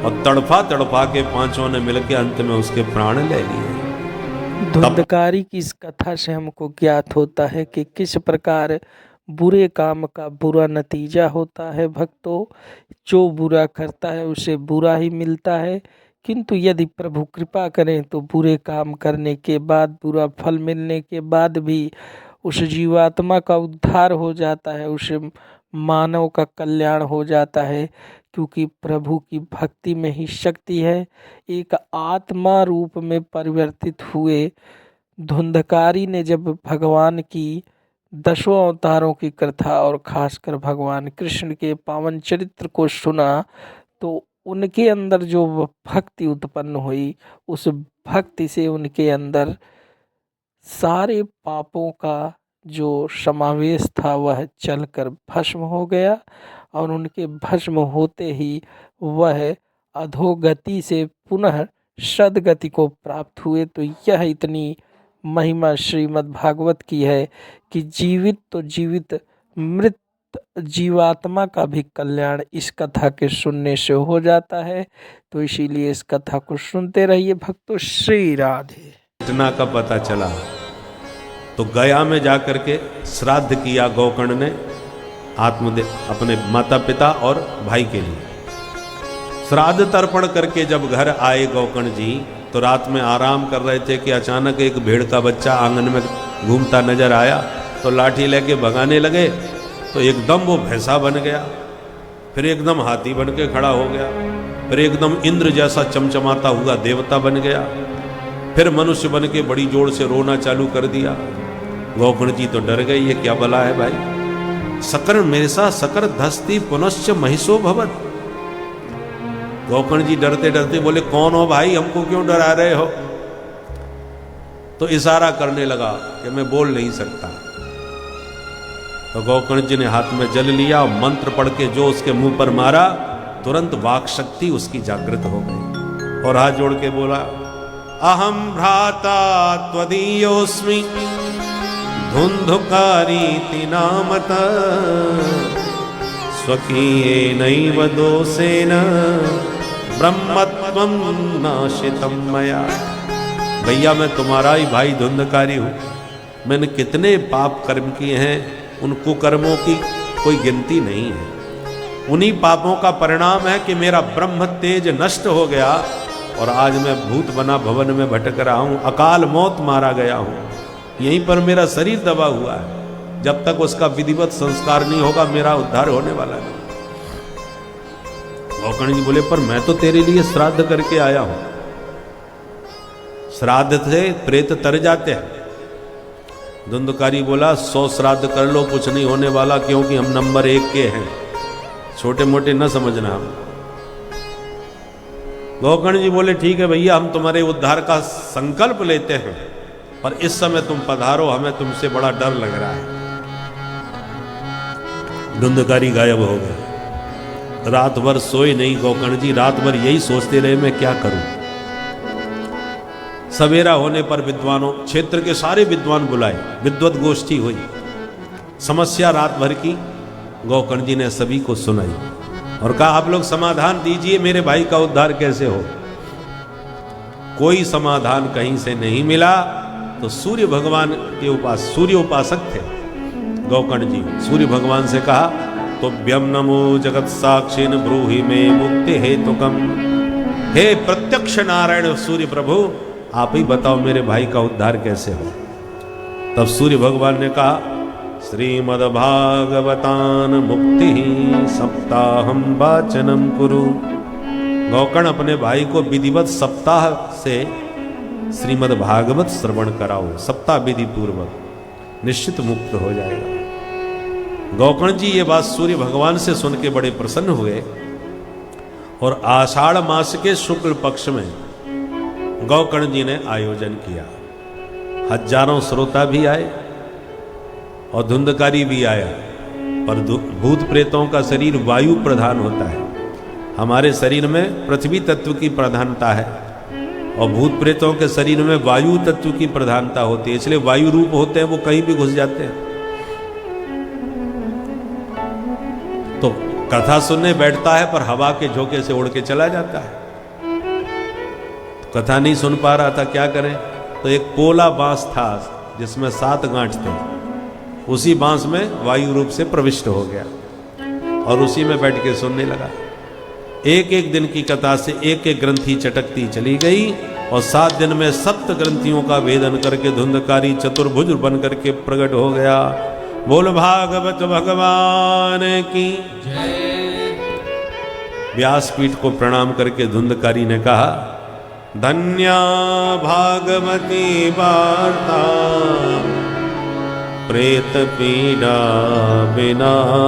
और तड़फा तड़फा के 5 ने मिलकर अंत में उसके प्राण ले लिए। धुंधकारी की इस कथा से हमको ज्ञात होता है कि किस प्रकार बुरे काम का बुरा नतीजा होता है। भक्तों, जो बुरा करता है उसे बुरा ही मिलता है, किंतु यदि प्रभु कृपा करें तो बुरे काम करने के बाद, बुरा फल मिलने के बाद भी उस जीवात्मा का उद्धार हो जाता है, उसे मानव का कल्याण हो जाता है, क्योंकि प्रभु की भक्ति में ही शक्ति है। एक आत्मा रूप में परिवर्तित हुए धुंधकारी ने जब भगवान की 10 अवतारों की कथा और खासकर भगवान कृष्ण के पावन चरित्र को सुना तो उनके अंदर जो भक्ति उत्पन्न हुई, उस भक्ति से उनके अंदर सारे पापों का जो समावेश था वह चलकर भस्म हो गया और उनके भस्म होते ही वह अधोगति से पुनः सद्गति को प्राप्त हुए। तो यह इतनी महिमा श्रीमद् भागवत की है कि जीवित तो जीवित, मृत जीवात्मा का भी कल्याण इस कथा के सुनने से हो जाता है। तो इसीलिए इस कथा को सुनते रहिए भक्तों। श्री राधे। घटना का पता चला तो गया में जाकर के श्राद्ध किया गौकर्ण ने आत्मदेव अपने माता पिता और भाई के लिए। श्राद्ध तर्पण करके जब घर आए गौकर्ण जी तो रात में आराम कर रहे थे कि अचानक एक भेड़ का बच्चा आंगन में घूमता नजर आया, तो लाठी लेके भगाने लगे तो एकदम वो भैंसा बन गया, फिर एकदम हाथी बन के खड़ा हो गया, फिर एकदम इंद्र जैसा चमचमाता हुआ देवता बन गया, फिर मनुष्य बन के बड़ी जोर से रोना चालू कर दिया। गौकर्ण जी तो डर गए, ये क्या बला है भाई। सकर मेसा सकर धस्ती पुनश्च महिषो भवत। गौकर्ण जी डरते डरते बोले, कौन हो भाई, हमको क्यों डरा रहे हो। तो इशारा करने लगा कि मैं बोल नहीं सकता। तो गौकर्ण जी ने हाथ में जल लिया और मंत्र पढ़ के जो उसके मुंह पर मारा, तुरंत वाक शक्ति उसकी जागृत हो गई और हाथ जोड़ के बोला, अहम भ्राता त्वदीयोस्मि धुंधुकारीति नामत स्वकीयेनैव दोषेन ब्रह्मत्वं नाशितं मया। भैया मैं तुम्हारा ही भाई धुंधकारी हूँ, मैंने कितने पाप कर्म किए हैं, उन कुकर्मों की कोई गिनती नहीं है। उन्हीं पापों का परिणाम है कि मेरा ब्रह्म तेज नष्ट हो गया और आज मैं भूत बना भवन में भटक रहा हूँ, अकाल मौत मारा गया हूँ, यहीं पर मेरा शरीर दबा हुआ है। जब तक उसका विधिवत संस्कार नहीं होगा मेरा उद्धार होने वाला नहीं। गौकर्ण जी बोले, पर मैं तो तेरे लिए श्राद्ध करके आया हूं। श्राद्ध से प्रेत तर जाते हैं। धुंधकारी बोला, 100 श्राद्ध कर लो, कुछ नहीं होने वाला, क्योंकि हम नंबर 1 के हैं, छोटे मोटे न समझना हम। गौकर्ण जी बोले, ठीक है भैया, हम तुम्हारे उद्धार का संकल्प लेते हैं, पर इस समय तुम पधारो, हमें तुमसे बड़ा डर लग रहा है। धुंधकारी गायब हो गए। रात भर सोए नहीं गौकर्ण जी, रात भर यही सोचते रहे मैं क्या करूं। सवेरा होने पर विद्वानों, क्षेत्र के सारे विद्वान बुलाए, विद्वत गोष्ठी हुई। समस्या रात भर की गौकर्ण जी ने सभी को सुनाई और कहा, आप लोग समाधान दीजिए, मेरे भाई का उद्धार कैसे हो। कोई समाधान कहीं से नहीं मिला। तो सूर्य भगवान के सूर्य उपासक थे गौकर्ण जी। सूर्य भगवान से कहा, तो व्यम नमो जगत साक्षिन ब्रूहि में मुक्ति हेतुकम। हे प्रत्यक्ष नारायण सूर्य प्रभु, आप ही बताओ मेरे भाई का उद्धार कैसे हो। तब सूर्य भगवान ने कहा, श्रीमद्भागवतान मुक्ति सप्ताहम वाचनम कुरु। गौकर्ण अपने भाई को विधिवत सप्ताह से श्रीमद्भागवत श्रवण कराओ, सप्ताह विधि पूर्वक, निश्चित मुक्त हो जाएगा। गौकर्ण जी ये बात सूर्य भगवान से सुन के बड़े प्रसन्न हुए और आषाढ़ मास के शुक्ल पक्ष में गौकर्ण जी ने आयोजन किया। हजारों श्रोता भी आए और धुंधकारी भी आया। पर भूत प्रेतों का शरीर वायु प्रधान होता है, हमारे शरीर में पृथ्वी तत्व की प्रधानता है और भूत प्रेतों के शरीर में वायु तत्व की प्रधानता होती है, इसलिए वायु रूप होते हैं, वो कहीं भी घुस जाते हैं। तो कथा सुनने बैठता है पर हवा के झोंके से उड़ के चला जाता है। तो कथा नहीं सुन पा रहा था, क्या करें। तो एक पोला बांस था जिसमें 7 गांठ थे, उसी बांस में वायु रूप से प्रविष्ट हो गया और उसी में बैठ के सुनने लगा। एक एक दिन की कथा से एक एक ग्रंथि चटकती चली गई और 7 दिन में 7 ग्रंथियों का भेदन करके धुंधकारी चतुर्भुज बन करके प्रकट हो गया। बोल भागवत भगवान की जय। व्यासपीठ को प्रणाम करके धुंधकारी ने कहा, धन्या भागवती वार्ता प्रेत पीड़ा विनाशिनी।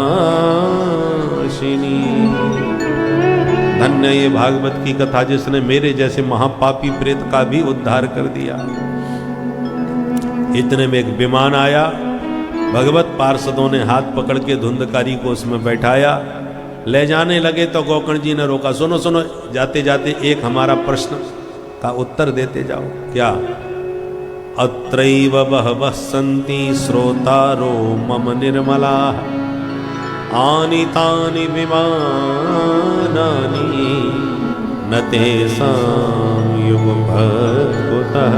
धन्य ये भागवत की कथा जिसने मेरे जैसे महापापी प्रेत का भी उद्धार कर दिया। इतने में एक विमान आया, भगवत पार्षदों ने हाथ पकड़ के धुंधकारी को उसमें बैठाया, ले जाने लगे तो गौकर्ण जी ने रोका। सुनो सुनो, जाते जाते एक हमारा प्रश्न का उत्तर देते जाओ। क्या? अत्रैव बहवः सन्ति श्रोतारो मम निर्मलाः आनीतानि विमानानि न तेषां युगपत् कुतः।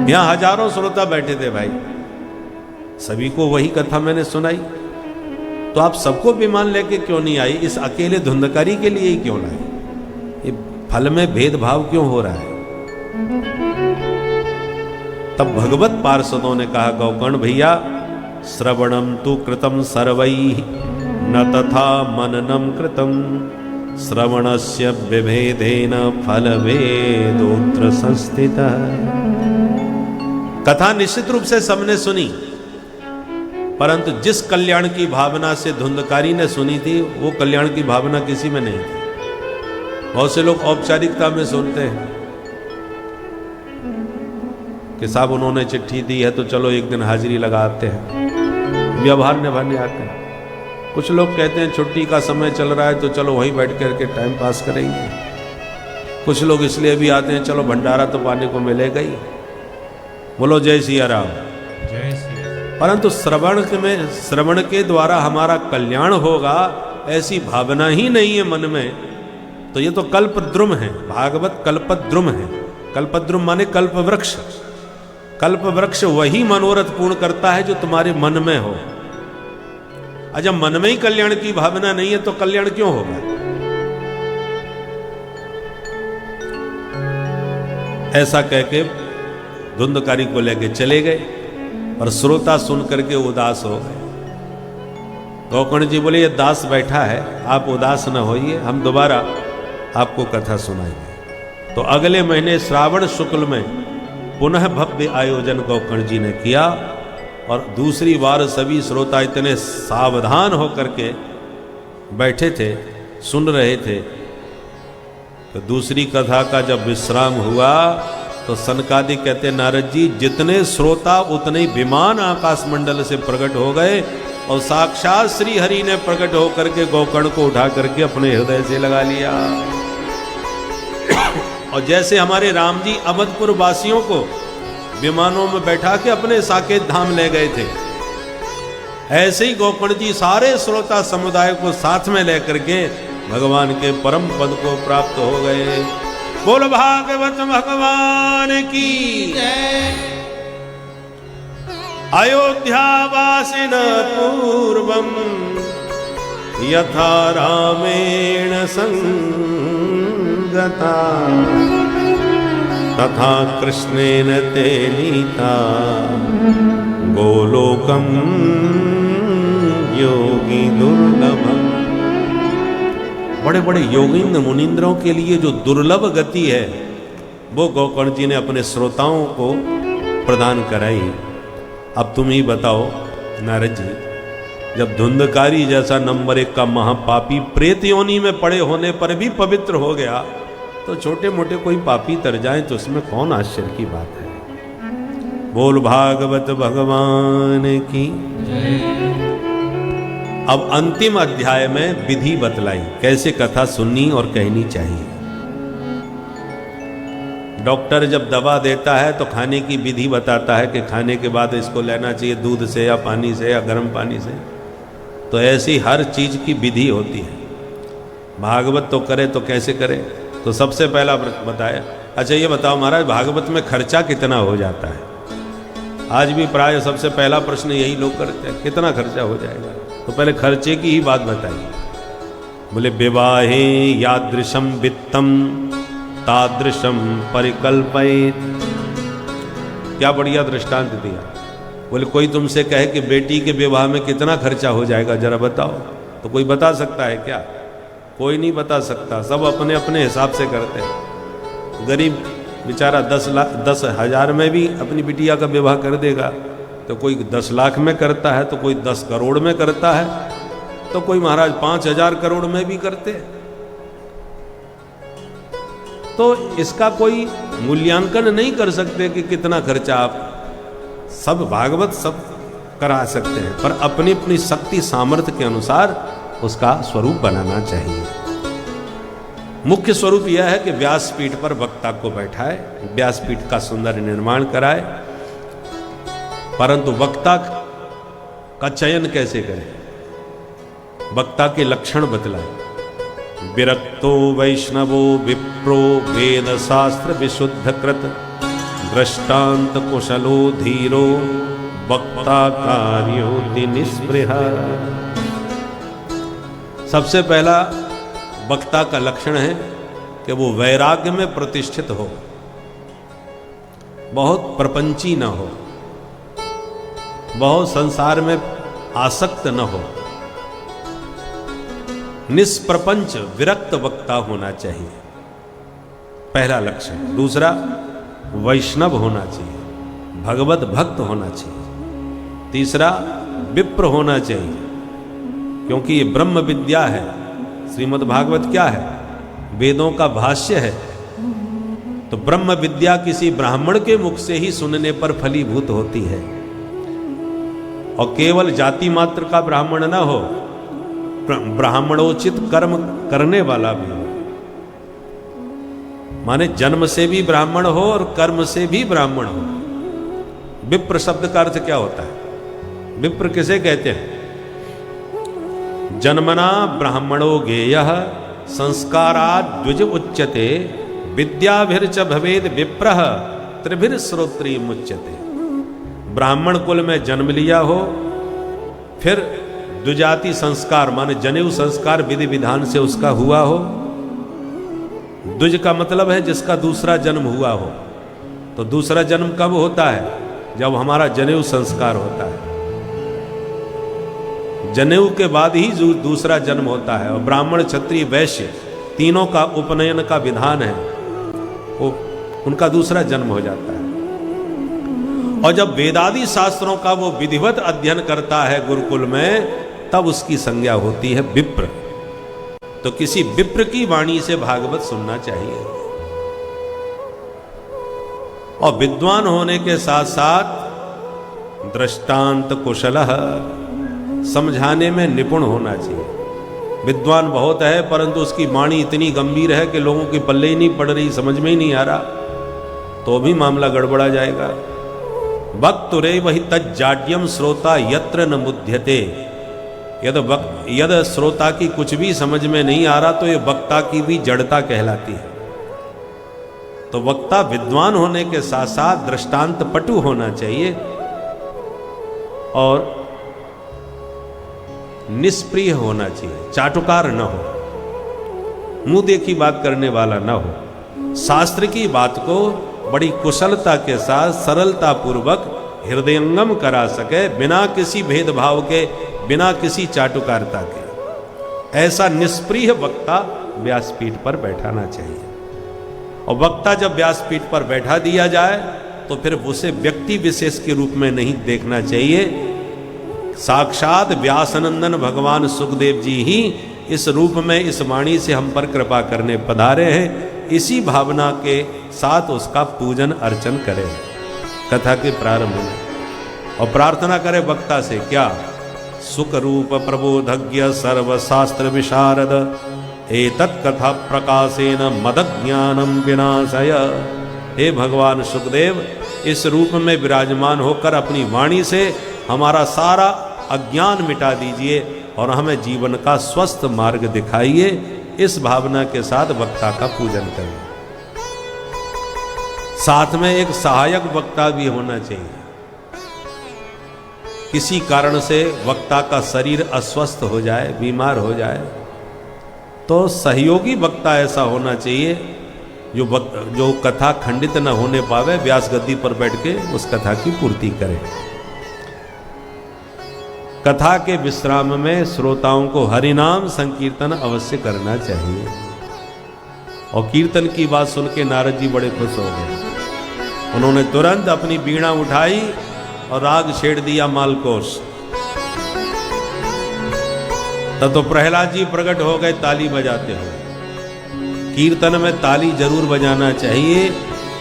यहां हजारों श्रोता बैठे थे भाई, सभी को वही कथा मैंने सुनाई, तो आप सबको विमान लेके क्यों नहीं आई? इस अकेले धुंधकारी के लिए ही क्यों लाई? ये फल में भेदभाव क्यों हो रहा है? तब भगवत पार्षदों ने कहा, गौकर्ण भैया, श्रवणम तु कृतम सर्वैः न तथा मननम कृतम, श्रवणस्य विभेदेन फल भेदोत्र संस्थितः। कथा निश्चित रूप से सबने सुनी, परंतु जिस कल्याण की भावना से धुंधकारी ने सुनी थी, वो कल्याण की भावना किसी में नहीं थी। बहुत से लोग औपचारिकता में सुनते हैं कि साहब उन्होंने चिट्ठी दी है तो चलो एक दिन हाजिरी लगाते हैं, व्यवहार निभाने आते हैं। कुछ लोग कहते हैं छुट्टी का समय चल रहा है तो चलो वहीं बैठ करके टाइम पास करेंगे। कुछ लोग इसलिए भी आते हैं चलो भंडारा तो पाने को मिलेगा ही। बोलो जय सिया राम। जय श्री राम। परंतु श्रवण के द्वारा हमारा कल्याण होगा, ऐसी भावना ही नहीं है मन में, तो ये तो कल्पद्रुम है। भागवत कल्पद्रुम है। कल्पद्रुम माने कल्प वृक्ष। कल्प वृक्ष वही मनोरथ पूर्ण करता है जो तुम्हारे मन में हो। और जब मन में ही कल्याण की भावना नहीं है तो कल्याण क्यों होगा? ऐसा कह के धुंधकारी को लेके चले गए, और श्रोता सुन करके उदास हो गए। गौकर्ण जी बोले, ये दास बैठा है, आप उदास न होइए, हम दोबारा आपको कथा सुनाएंगे। तो अगले महीने श्रावण शुक्ल में पुनः भव्य आयोजन गौकर्ण जी ने किया, और दूसरी बार सभी श्रोता इतने सावधान होकर के बैठे थे, सुन रहे थे। तो दूसरी कथा का जब विश्राम हुआ तो सनकादिक कहते, नारद जी, जितने श्रोता उतने ही विमान आकाश मंडल से प्रकट हो गए, और साक्षात श्री हरि ने प्रकट होकर के गौकर्ण को उठा करके अपने हृदय से लगा लिया। और जैसे हमारे राम जी अवधपुर वासियों को विमानों में बैठा के अपने साकेत धाम ले गए थे, ऐसे ही गौकर्ण जी सारे श्रोता समुदाय को साथ में लेकर के भगवान के परम पद को प्राप्त हो गए। बोल भागवत भगवान की अयोध्यावासिन पूर्वम यथा रामेण संगता तथा कृष्णेन ते नीता गोलोकम योगी दुर्लभम। बड़े बड़े योगींद्र मुनींद्रों के लिए जो दुर्लभ गति है, वो गौकर्ण जी ने अपने श्रोताओं को प्रदान कराई। अब तुम ही बताओ नारद जी, जब धुंधकारी जैसा नंबर 1 का महापापी प्रेत योनि में पड़े होने पर भी पवित्र हो गया, तो छोटे मोटे कोई पापी तर जाए तो उसमें कौन आश्चर्य की बात है। बोल भागवत भगवान की। अब अंतिम अध्याय में विधि बतलाई, कैसे कथा सुननी और कहनी चाहिए। डॉक्टर जब दवा देता है तो खाने की विधि बताता है कि खाने के बाद इसको लेना चाहिए दूध से या पानी से या गर्म पानी से। तो ऐसी हर चीज की विधि होती है। भागवत तो करे तो कैसे करे, तो सबसे पहला बताया। अच्छा ये बताओ महाराज, भागवत में खर्चा कितना हो जाता है? आज भी प्राय सबसे पहला प्रश्न यही लोग करते हैं, कितना खर्चा हो जाएगा? तो पहले खर्चे की ही बात बताइए। बोले विवाहे यादृशम वित्तम तादृशम परिकल्पयेत। क्या बढ़िया दृष्टांत दिया। बोले कोई तुमसे कहे कि बेटी के विवाह में कितना खर्चा हो जाएगा जरा बताओ, तो कोई बता सकता है क्या? कोई नहीं बता सकता, सब अपने अपने हिसाब से करते हैं। गरीब बेचारा 10,000 में भी अपनी बिटिया का विवाह कर देगा, तो कोई 10 लाख में करता है, तो कोई 10 करोड़ में करता है, तो कोई महाराज 5,000 करोड़ में भी करते हैं। तो इसका कोई मूल्यांकन नहीं कर सकते कि कितना खर्चा आप, सब भागवत सब करा सकते हैं, पर अपनी अपनी शक्ति सामर्थ्य के अनुसार उसका स्वरूप बनाना चाहिए। मुख्य स्वरूप यह है कि व्यासपीठ पर वक्ता को बैठाए, व्यासपीठ का सुंदर निर्माण कराए, परंतु वक्ता का चयन कैसे करें, वक्ता के लक्षण बतलाए। विरक्तो वैष्णवो विप्रो वेद शास्त्र विशुद्ध कृत दृष्टांत कुशलो धीरो वक्ता कार्योति निस्पृह। सबसे पहला वक्ता का लक्षण है कि वो वैराग्य में प्रतिष्ठित हो, बहुत प्रपंची न हो, बहुत संसार में आसक्त न हो, निष्प्रपंच विरक्त वक्ता होना चाहिए, पहला लक्षण। दूसरा, वैष्णव होना चाहिए, भगवत भक्त होना चाहिए। तीसरा, विप्र होना चाहिए, क्योंकि ये ब्रह्म विद्या है। श्रीमद् भागवत क्या है? वेदों का भाष्य है। तो ब्रह्म विद्या किसी ब्राह्मण के मुख से ही सुनने पर फलीभूत होती है, और केवल जाति मात्र का ब्राह्मण ना हो, ब्राह्मणोचित कर्म करने वाला भी हो। माने जन्म से भी ब्राह्मण हो और कर्म से भी ब्राह्मण हो। विप्र शब्द का अर्थ क्या होता है? विप्र किसे कहते हैं? जन्मना ब्राह्मणो गेयः संस्काराद् द्विज उच्यते विद्याभिर्च भवेद विप्रः त्रिभिर श्रोत्री मुच्यते। ब्राह्मण कुल में जन्म लिया हो, फिर द्विजाति संस्कार माने जनेऊ संस्कार विधि विधान से उसका हुआ हो। द्विज का मतलब है जिसका दूसरा जन्म हुआ हो। तो दूसरा जन्म कब होता है? जब हमारा जनेऊ संस्कार होता है। जनेऊ के बाद ही दूसरा जन्म होता है। और ब्राह्मण क्षत्रिय वैश्य तीनों का उपनयन का विधान है, वो उनका दूसरा जन्म हो जाता है। और जब वेदादि शास्त्रों का वो विधिवत अध्ययन करता है गुरुकुल में, तब उसकी संज्ञा होती है विप्र। तो किसी विप्र की वाणी से भागवत सुनना चाहिए। और विद्वान होने के साथ साथ दृष्टांत कुशलः, समझाने में निपुण होना चाहिए। विद्वान बहुत है, परंतु उसकी वाणी इतनी गंभीर है कि लोगों की पल्ले ही नहीं पड़ रही, समझ में ही नहीं आ रहा, तो भी मामला गड़बड़ा जाएगा। वक्तुरे वही तज्जाड्यम श्रोता यत्र न मुध्यते। यद श्रोता की कुछ भी समझ में नहीं आ रहा, तो ये वक्ता की भी जड़ता कहलाती है। तो वक्ता विद्वान होने के साथ साथ दृष्टांत पटु होना चाहिए और निष्प्रिय होना चाहिए, चाटुकार न हो, मुंह देखी बात करने वाला न हो। शास्त्र की बात को बड़ी कुशलता के साथ सरलता पूर्वक हृदयंगम करा सके, बिना किसी भेदभाव के, बिना किसी चाटुकारिता के। ऐसा निष्प्रिय वक्ता व्यासपीठ पर बैठाना चाहिए। और वक्ता जब व्यासपीठ पर बैठा दिया जाए तो फिर उसे व्यक्ति विशेष के रूप में नहीं देखना चाहिए। साक्षात व्यासनंदन भगवान सुखदेव जी ही इस रूप में इस वाणी से हम पर कृपा करने पधारे हैं। इसी भावना के साथ उसका पूजन अर्चन करें कथा के प्रारंभ में, और प्रार्थना करें वक्ता से क्या? सुख रूप प्रबोधज्ञ सर्वशास्त्र विशारद एतत् कथा प्रकाशेन मदज्ञानम विनाशय। हे भगवान सुखदेव, इस रूप में विराजमान होकर अपनी वाणी से हमारा सारा अज्ञान मिटा दीजिए और हमें जीवन का स्वस्थ मार्ग दिखाइए। इस भावना के साथ वक्ता का पूजन करें। साथ में एक सहायक वक्ता भी होना चाहिए। किसी कारण से वक्ता का शरीर अस्वस्थ हो जाए, बीमार हो जाए, तो सहयोगी वक्ता ऐसा होना चाहिए जो कथा खंडित न होने पावे, व्यास गद्दी पर बैठ के उस कथा की पूर्ति करे। कथा के विश्राम में श्रोताओं को हरिनाम संकीर्तन अवश्य करना चाहिए। और कीर्तन की बात सुन के नारद जी बड़े खुश हो गए। उन्होंने तुरंत अपनी वीणा उठाई और राग छेड़ दिया मालकोस। तब तो प्रहलाद जी प्रकट हो गए ताली बजाते हुए। कीर्तन में ताली जरूर बजाना चाहिए।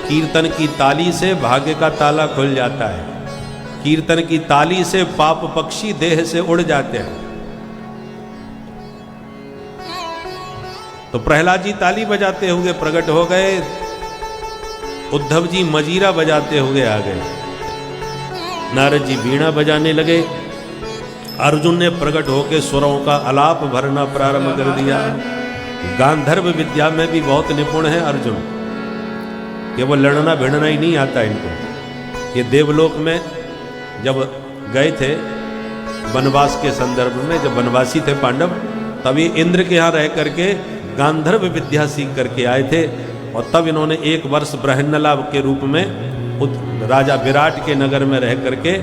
कीर्तन की ताली से भाग्य का ताला खुल जाता है। कीर्तन की ताली से पाप पक्षी देह से उड़ जाते हैं। तो प्रहलाद जी ताली बजाते हुए प्रकट हो गए, उद्धव जी मजीरा बजाते हुए आ गए, नारद जी वीणा बजाने लगे, अर्जुन ने प्रकट होकर स्वरों का आलाप भरना प्रारंभ कर दिया। गांधर्व विद्या में भी बहुत निपुण है अर्जुन। कि वो लड़ना भिड़ना ही नहीं आता इनको। ये देवलोक में जब गए थे वनवास के संदर्भ में, जब वनवासी थे पांडव, तभी इंद्र के यहाँ रह करके गांधर्व विद्या सीख करके आए थे। और तब इन्होंने 1 वर्ष बृहन्नला के रूप में राजा विराट के नगर में रह करके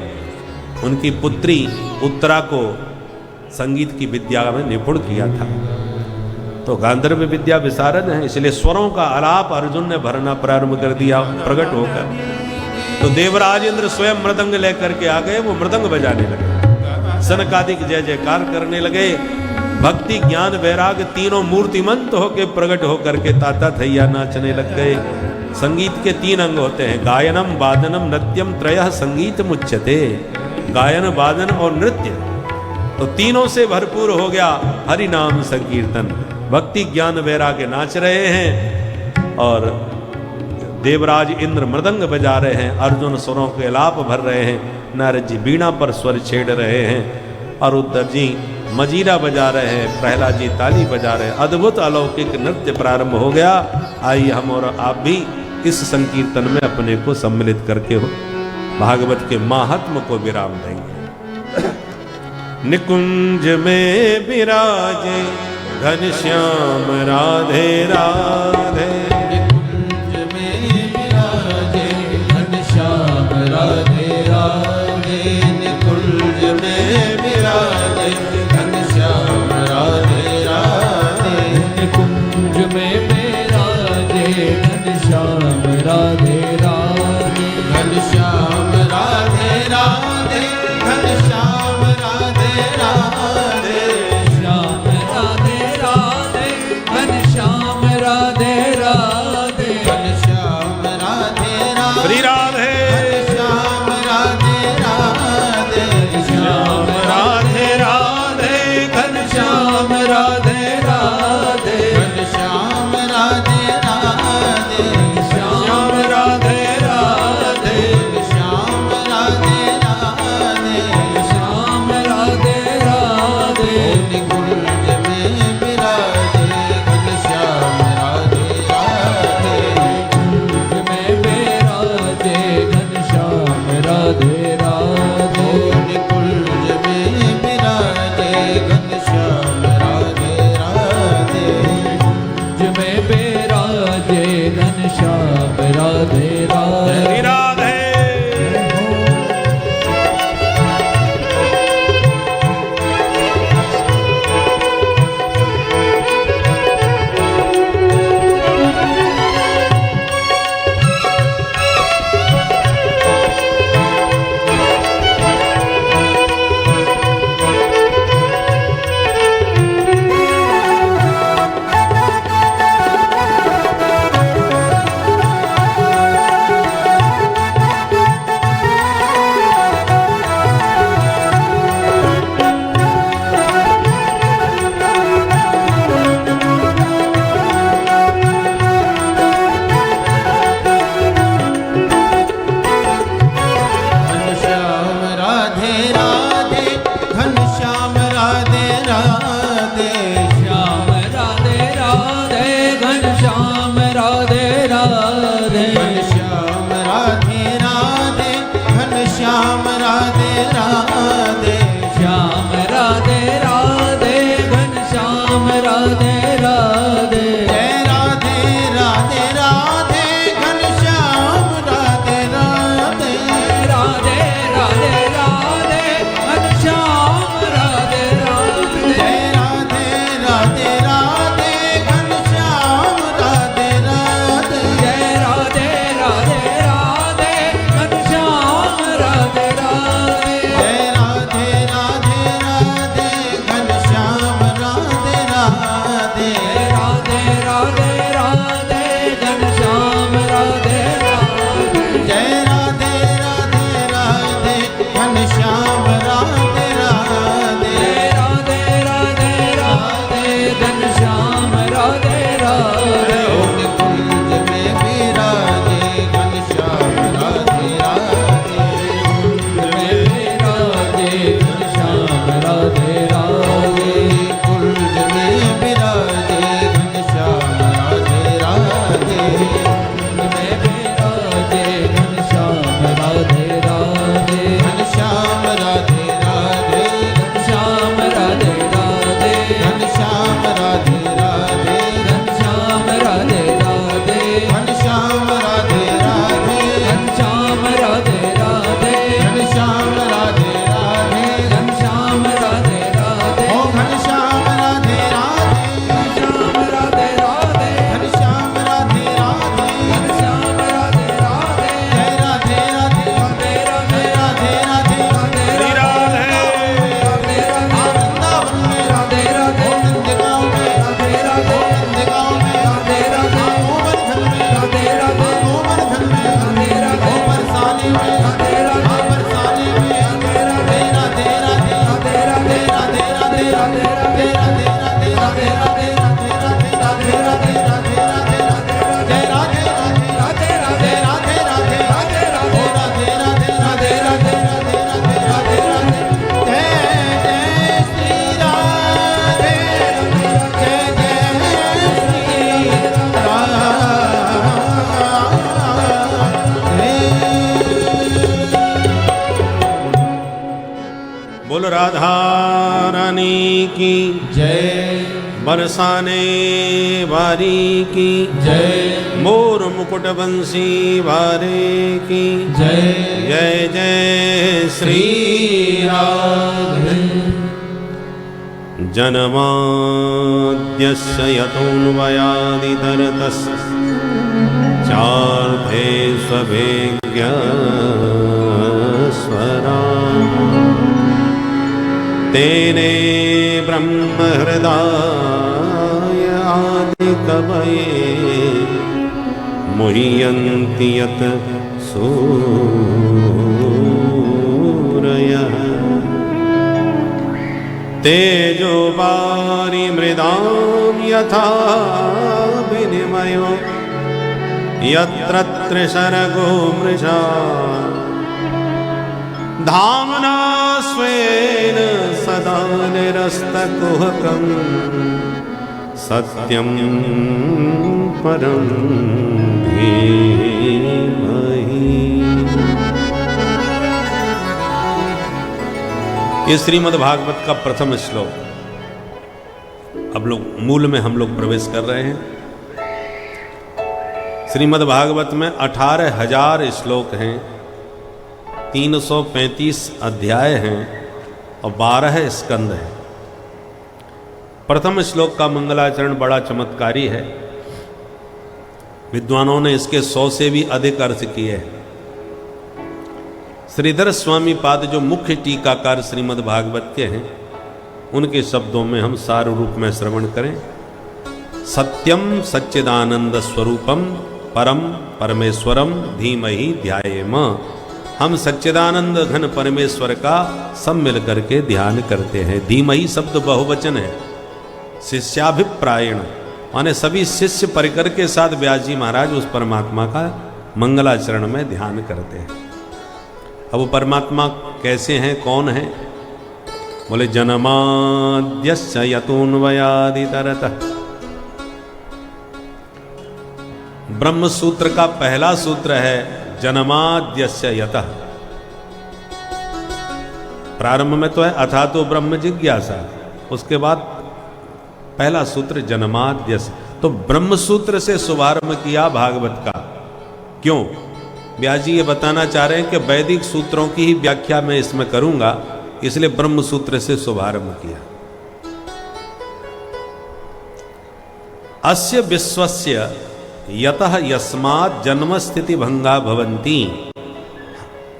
उनकी पुत्री उत्तरा को संगीत की विद्या में निपुण किया था। तो गांधर्व विद्या विशारद है, इसलिए स्वरों का आलाप अर्जुन ने भरना प्रारंभ कर दिया प्रकट होकर। तो देवराज इंद्र स्वयं मृदंग लेकर के आ गए, वो मृदंग बजाने लगे, सनकादिक जय जयकार करने लगे। भक्ति ज्ञान वैराग तीनों मूर्तिमंत होके प्रकट होकर के ताता थैया नाचने लग गए। संगीत के 3 अंग होते हैं, गायनम वादनम नृत्यम त्रयः संगीत मुच्यते। गायन वादन और नृत्य, तो तीनों से भरपूर हो गया हरि नाम संकीर्तन। भक्ति ज्ञान वैराग्य नाच रहे हैं और देवराज इंद्र मृदंग बजा रहे हैं, अर्जुन स्वरों के लाप भर रहे हैं, नारद जी बीणा पर स्वर छेड़ रहे हैं और उद्धव जी मजीरा बजा रहे हैं, प्रहलाद जी ताली बजा रहे हैं। अद्भुत अलौकिक नृत्य प्रारंभ हो गया। आइए हम और आप भी इस संकीर्तन में अपने को सम्मिलित करके हो भागवत के महात्म को विराम देंगे। निकुंज में विराजे घनश्याम राधे राधे, निकुंज में विराजे घनश्याम राधे राधे, निकुंज में विराजे घनश्याम राधे राधे, निकुंज में विराजे घनश्याम राधे राधे, घनश्याम राधे राधे, घनश्याम राधे राधे, श्याम राधे राधे, घनश्याम राधे राधे, घनश्याम राधे राधे, श्री राधे घनश्याम राधे राधे, श्याम राधे राधे, घनश्याम राधे राधे, घनश्याम राधे राधे, श्याम राधे राधे, श्याम राधे राधे, श्याम राधे राधे, निकुंज में विराजे घनश्याम राधे राधे, निकुंज में विराजे घनश्याम राधे राधे, निकुंज में विराजे घनश्याम राधे राधे, निकुंज में विराजे घनश्याम राधे राधे। श्री राधे। घनश्याम राधे राधे, घनश्याम राधे राधे, श्याम राधे राधे, घनश्याम राधे राधे, घनश्याम राधे राधे, घनश्याम राधे राधे, श्याम राधे राधे, घनश्याम राधे राधे, जय राधे राधे राधे, घनश्याम राधे राधे, राधे राधे राधे, घनश्याम राधे राधे, जय राधे राधे राधे, घनश्याम राधे राधे, राधा रानी की जय, बरसाने वारी की जय, मोर मुकुट बंसी वारे की जय, जय जय श्री राधे। जन्माद्यस्य यतोऽन्वयादितरतश्चार्थे स्वभिज्ञस्वरा तेने ब्रह्महृदाय आदिकवये मुह्यन्ति यत् सूरयः तेजो वारिमृदां यथा विनिमयो यत्र त्रिसर्गो मृषा धाम्ना स्वेन सदा निरस्तकुहकं सत्यं परं धीमहि। ये श्रीमद् भागवत का प्रथम श्लोक। अब लोग मूल में हम लोग प्रवेश कर रहे हैं। श्रीमद् भागवत में 18,000 श्लोक हैं, 335 अध्याय हैं और 12 स्कंद हैं। प्रथम श्लोक का मंगलाचरण बड़ा चमत्कारी है। विद्वानों ने इसके 100 से भी अधिक अर्थ किए हैं। श्रीधर स्वामी पाद जो मुख्य टीकाकार श्रीमद् भागवत के हैं, उनके शब्दों में हम सार रूप में श्रवण करें। सत्यम सच्चिदानंद स्वरूपम परम परमेश्वरम धीमहि ध्यायेम। हम सच्चिदानंद घन परमेश्वर का सब मिल करके ध्यान करते हैं। धीमहि शब्द बहुवचन है। शिष्याभिप्रायण माने सभी शिष्य परिकर के साथ व्यास जी महाराज उस परमात्मा का मंगलाचरण में ध्यान करते हैं। अब वो परमात्मा कैसे हैं, कौन है? बोले जन्माद्यस्य यतोऽन्वयादितरतः। ब्रह्म सूत्र का पहला सूत्र है जन्माद्यस्य यतः। प्रारंभ में तो है अथा तो ब्रह्म जिज्ञासा, उसके बाद पहला सूत्र जन्माद्यस्य। तो ब्रह्म सूत्र से शुभारंभ किया भागवत का। क्यों? व्यास जी ये बताना चाह रहे हैं कि वैदिक सूत्रों की ही व्याख्या मैं इसमें करूंगा, इसलिए ब्रह्म सूत्र से शुभारंभ किया। अस्य विश्वस्य यतः यस्मात् जन्म स्थिति भंगा भवन्ति।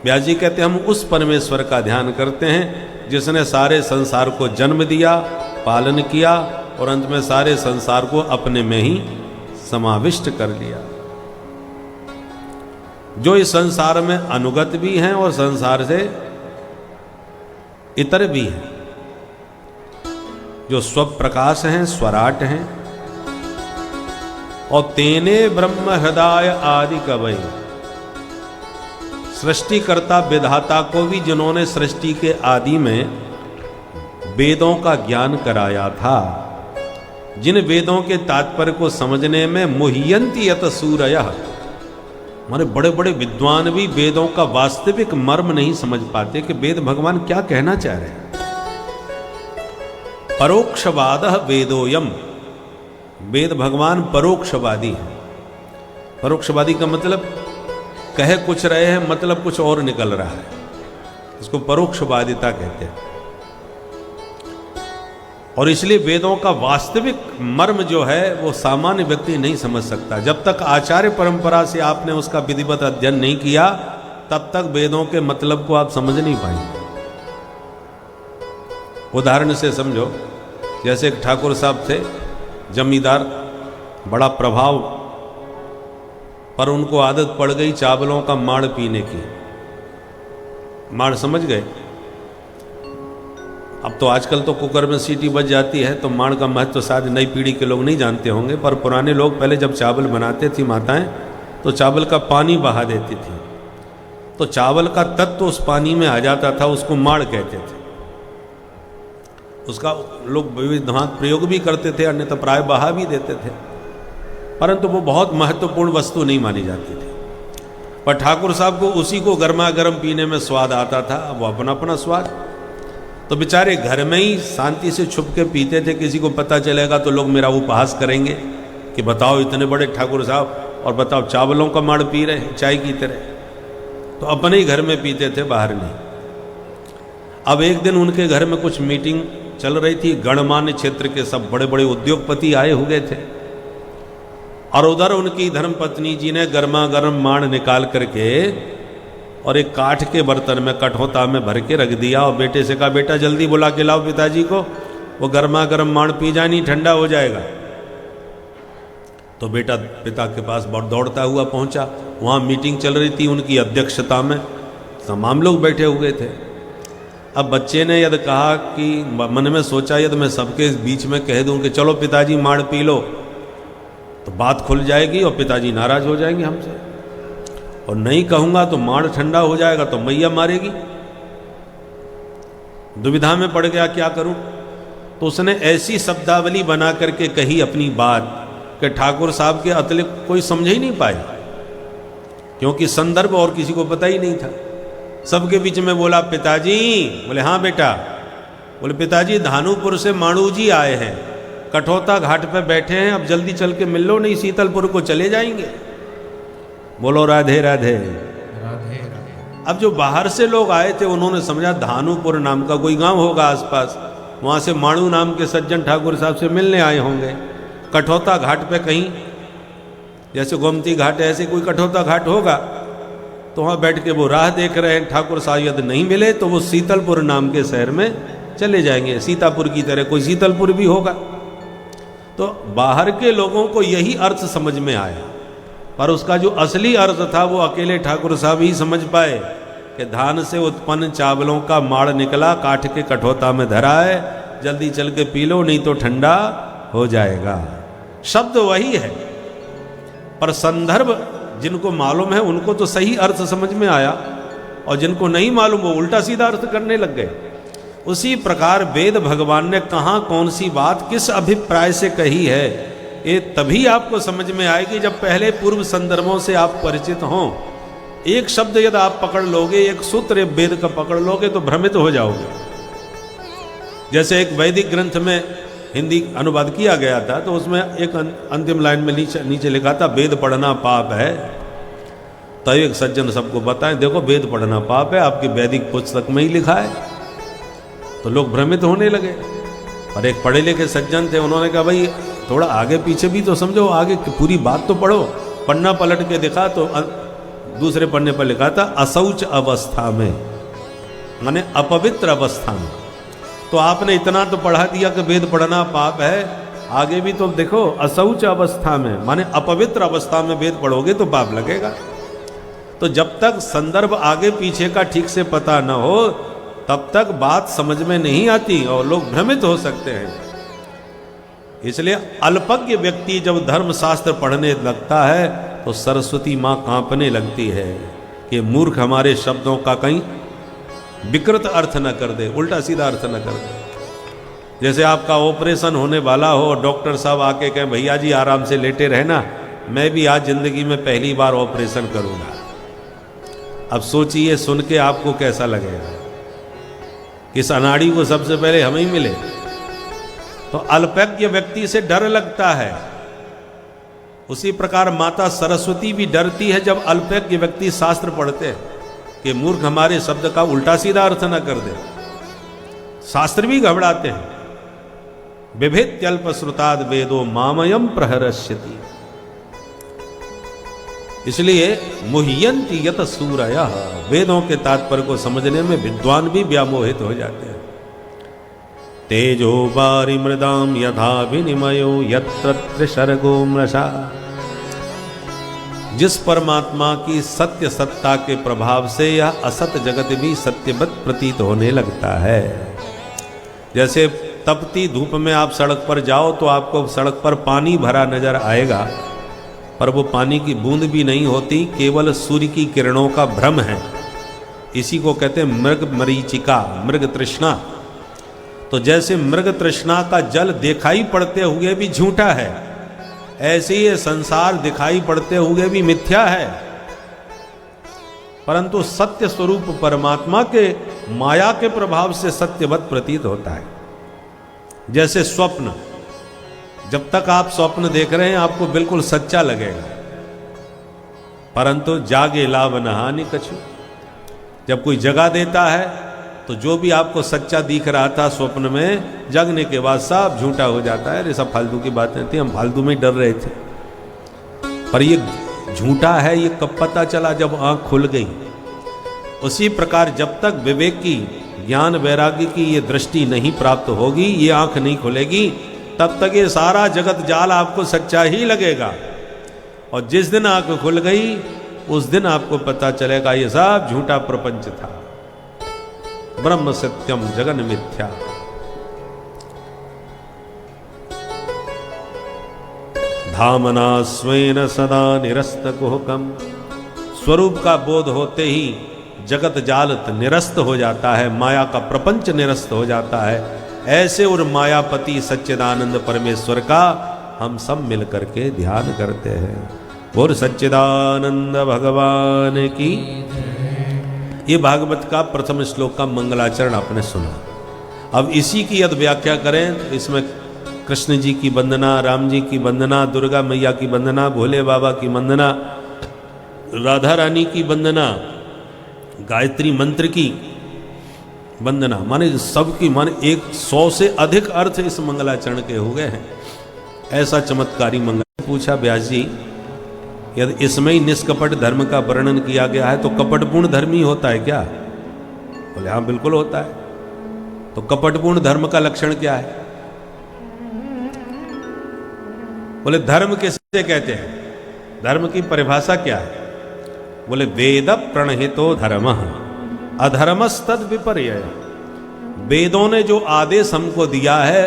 व्यास जी कहते हैं हम उस परमेश्वर का ध्यान करते हैं जिसने सारे संसार को जन्म दिया, पालन किया और अंत में सारे संसार को अपने में ही समाविष्ट कर लिया। जो इस संसार में अनुगत भी हैं और संसार से इतर भी हैं, जो स्वप्रकाश हैं, स्वराट हैं। और तेने ब्रह्म हृदय आदि कवि, सृष्टिकर्ता विधाता को भी जिन्होंने सृष्टि के आदि में वेदों का ज्ञान कराया था, जिन वेदों के तात्पर्य को समझने में मुह्यन्ति यत सूरयः, हमारे बड़े बड़े विद्वान भी वेदों का वास्तविक मर्म नहीं समझ पाते कि वेद भगवान क्या कहना चाह रहे हैं। परोक्षवादः वेदोयम, वेद भगवान परोक्षवादी है। परोक्षवादी का मतलब कह कुछ रहे हैं, मतलब कुछ और निकल रहा है, इसको परोक्षवादिता कहते हैं। और इसलिए वेदों का वास्तविक मर्म जो है वो सामान्य व्यक्ति नहीं समझ सकता। जब तक आचार्य परंपरा से आपने उसका विधिवत अध्ययन नहीं किया, तब तक वेदों के मतलब को आप समझ नहीं पाएंगे। उदाहरण से समझो, जैसे एक ठाकुर साहब थे, जमींदार, बड़ा प्रभाव, पर उनको आदत पड़ गई चावलों का माड़ पीने की। माड़ समझ गए? अब तो आजकल तो कुकर में सीटी बज जाती है, तो माड़ का महत्व शायद नई पीढ़ी के लोग नहीं जानते होंगे, पर पुराने लोग पहले जब चावल बनाते थी माताएं, तो चावल का पानी बहा देती थी, तो चावल का तत्व उस पानी में आ जाता था, उसको माड़ कहते थे। उसका लोग विविधांत प्रयोग भी करते थे, अन्यथा प्राय बहा भी देते थे, परंतु वो बहुत महत्वपूर्ण वस्तु नहीं मानी जाती थी। पर ठाकुर साहब को उसी को गर्मा गर्म पीने में स्वाद आता था, वो अपना अपना स्वाद। तो तो बेचारे घर में ही शांति से छुप के पीते थे, किसी को पता चलेगा तो लोग मेरा उपहास करेंगे कि बताओ इतने बड़े ठाकुर साहब और बताओ चावलों का माड़ पी रहे हैं चाय की तरह। तो अपने ही घर में पीते थे, बाहर नहीं। अब एक दिन उनके घर में कुछ मीटिंग चल रही थी, गणमान्य क्षेत्र के सब बड़े बड़े उद्योगपति आए हुए थे, और उधर उनकी धर्मपत्नी जी ने गर्मा गर्म मांड निकाल करके और एक काठ के बर्तन में कठोता में भर के रख दिया, और बेटे से कहा बेटा जल्दी बुला के लाओ पिताजी को, वो गर्मा गर्म मांड पी जानी, ठंडा हो जाएगा। तो बेटा पिता के पास बहुत दौड़ता हुआ पहुंचा। वहाँ मीटिंग चल रही थी उनकी अध्यक्षता में, तमाम लोग बैठे हुए थे। अब बच्चे ने यदि कहा कि मन में सोचा यदि मैं सबके बीच में कह दूं कि चलो पिताजी माड़ पी लो तो बात खुल जाएगी और पिताजी नाराज हो जाएंगे हमसे, और नहीं कहूंगा तो माड़ ठंडा हो जाएगा तो मैया मारेगी। दुविधा में पड़ गया, क्या करूं? तो उसने ऐसी शब्दावली बना करके कही अपनी बात कि ठाकुर साहब के अतिरिक्त कोई समझ ही नहीं पाए, क्योंकि संदर्भ और किसी को पता ही नहीं था। सबके बीच में बोला पिताजी। बोले हाँ बेटा। बोले पिताजी धानुपुर से माणू जी आए हैं, कठोता घाट पे बैठे हैं, अब जल्दी चल के मिल लो नहीं शीतलपुर को चले जाएंगे। बोलो राधे राधे। राधे राधे। अब जो बाहर से लोग आए थे उन्होंने समझा धानुपुर नाम का कोई गांव होगा आसपास, वहां से माणू नाम के सज्जन ठाकुर साहब से मिलने आए होंगे। कठोता घाट पे कहीं, जैसे गोमती घाट है ऐसे कोई कठोता घाट होगा, तो वहाँ बैठ के वो राह देख रहे हैं। ठाकुर साहब यदि नहीं मिले तो वो शीतलपुर नाम के शहर में चले जाएंगे, सीतापुर की तरह कोई शीतलपुर भी होगा। तो बाहर के लोगों को यही अर्थ समझ में आया, पर उसका जो असली अर्थ था वो अकेले ठाकुर साहब ही समझ पाए कि धान से उत्पन्न चावलों का माड़ निकला, काठ के कठोता में धरा है, जल्दी चल के पी लो नहीं तो ठंडा हो जाएगा। शब्द वही है, पर संदर्भ जिनको मालूम है उनको तो सही अर्थ समझ में आया, और जिनको नहीं मालूम वो उल्टा सीधा अर्थ करने लग गए। उसी प्रकार वेद भगवान ने कहाँ कौन सी बात किस अभिप्राय से कही है, ये तभी आपको समझ में आएगी जब पहले पूर्व संदर्भों से आप परिचित हों। एक शब्द यदि आप पकड़ लोगे, एक सूत्र वेद का पकड़ लोगे तो भ्रमित हो जाओगे। जैसे एक वैदिक ग्रंथ में हिंदी अनुवाद किया गया था, तो उसमें एक अंतिम लाइन में नीचे लिखा था वेद पढ़ना पाप है। तो एक सज्जन सबको बताएं देखो वेद पढ़ना पाप है, आपकी वैदिक पुस्तक में ही लिखा है। तो लोग भ्रमित होने लगे। और एक पढ़े लिखे सज्जन थे, उन्होंने कहा भाई थोड़ा आगे पीछे भी तो समझो, आगे पूरी बात तो पढ़ो। पन्ना पलट के देखा तो दूसरे पन्ने पर लिखा था अशौच अवस्था में, माने अपवित्र अवस्था में। तो आपने इतना तो पढ़ा दिया कि वेद पढ़ना पाप है, आगे भी तो देखो अशौच अवस्था में, माने अपवित्र अवस्था में वेद पढ़ोगे तो पाप लगेगा। तो जब तक संदर्भ आगे पीछे का ठीक से पता न हो तब तक बात समझ में नहीं आती और लोग भ्रमित हो सकते हैं। इसलिए अल्पज्ञ व्यक्ति जब धर्मशास्त्र पढ़ने लगता है तो सरस्वती माँ कांपने लगती है कि मूर्ख हमारे शब्दों का कहीं विकृत अर्थ न कर दे, उल्टा सीधा अर्थ न कर दे। जैसे आपका ऑपरेशन होने वाला हो, डॉक्टर साहब आके कहें भैया जी आराम से लेटे रहना, मैं भी आज जिंदगी में पहली बार ऑपरेशन करूंगा। अब सोचिए सुन के आपको कैसा लगेगा, इस अनाड़ी को सबसे पहले हमें ही मिले। तो अल्पज्ञ व्यक्ति से डर लगता है। उसी प्रकार माता सरस्वती भी डरती है जब अल्पज्ञ व्यक्ति शास्त्र पढ़ते हैं कि मूर्ख हमारे शब्द का उल्टा सीधा अर्थ न कर दे। शास्त्र भी घबराते हैं। बिभित्यल्प श्रुताद वेदो मामयम प्रहरष्यति। इसलिए मुह्यन्ति यत सूरयः, वेदों के तात्पर्य को समझने में विद्वान भी व्यामोहित हो जाते हैं। तेजो वारि मृदाम यथा विनिमयो यत्र त्रिशर्गो मृषा। जिस परमात्मा की सत्य सत्ता के प्रभाव से यह असत जगत भी सत्यवत प्रतीत होने लगता है। जैसे तपती धूप में आप सड़क पर जाओ तो आपको सड़क पर पानी भरा नजर आएगा, पर वो पानी की बूंद भी नहीं होती, केवल सूर्य की किरणों का भ्रम है। इसी को कहते हैं मृग मरीचिका, मृग तृष्णा। तो जैसे मृग तृष्णा का जल दिखाई पड़ते हुए भी झूठा है, ऐसे ही संसार दिखाई पड़ते हुए भी मिथ्या है। परंतु सत्य स्वरूप परमात्मा के माया के प्रभाव से सत्यवत प्रतीत होता है। जैसे स्वप्न, जब तक आप स्वप्न देख रहे हैं आपको बिल्कुल सच्चा लगेगा, परंतु जागे लाभ नहानि कछु, जब कोई जगा देता है तो जो भी आपको सच्चा दिख रहा था स्वप्न में, जगने के बाद सब झूठा हो जाता है। अरे सब फालतू की बातें थी, हम फालतू में डर रहे थे। पर ये झूठा है ये कब पता चला? जब आंख खुल गई। उसी प्रकार जब तक विवेक की, ज्ञान वैराग्य की ये दृष्टि नहीं प्राप्त होगी, ये आंख नहीं खुलेगी, तब तक ये सारा जगत जाल आपको सच्चा ही लगेगा। और जिस दिन आंख खुल गई उस दिन आपको पता चलेगा ये सब झूठा प्रपंच था। ब्रह्म सत्यम जगन मिथ्या। धामना स्वेन सदा निरस्त कुहकम। स्वरूप का बोध होते ही जगत जालत निरस्त हो जाता है, माया का प्रपंच निरस्त हो जाता है। ऐसे और मायापति सच्चिदानंद परमेश्वर का हम सब मिलकर के ध्यान करते हैं। और सच्चिदानंद भगवान की। ये भागवत का प्रथम श्लोक का मंगलाचरण आपने सुना। अब इसी की यदि व्याख्या करें तो इसमें कृष्ण जी की वंदना, राम जी की वंदना, दुर्गा मैया की वंदना, भोले बाबा की वंदना, राधा रानी की वंदना, गायत्री मंत्र की वंदना, माने सबकी, माने 100 से अधिक अर्थ इस मंगलाचरण के हो गए हैं। ऐसा चमत्कारी मंगल। पूछा व्यास जी, यदि इसमें ही निष्कपट धर्म का वर्णन किया गया है तो कपटपूर्ण धर्म ही होता है क्या? बोले हाँ बिल्कुल होता है। तो कपटपूर्ण धर्म का लक्षण क्या है? बोले धर्म किसे कहते हैं? धर्म की परिभाषा क्या है? बोले वेद प्रणहितो धर्म अधर्मस्तद विपर्यय। वेदों ने जो आदेश हमको दिया है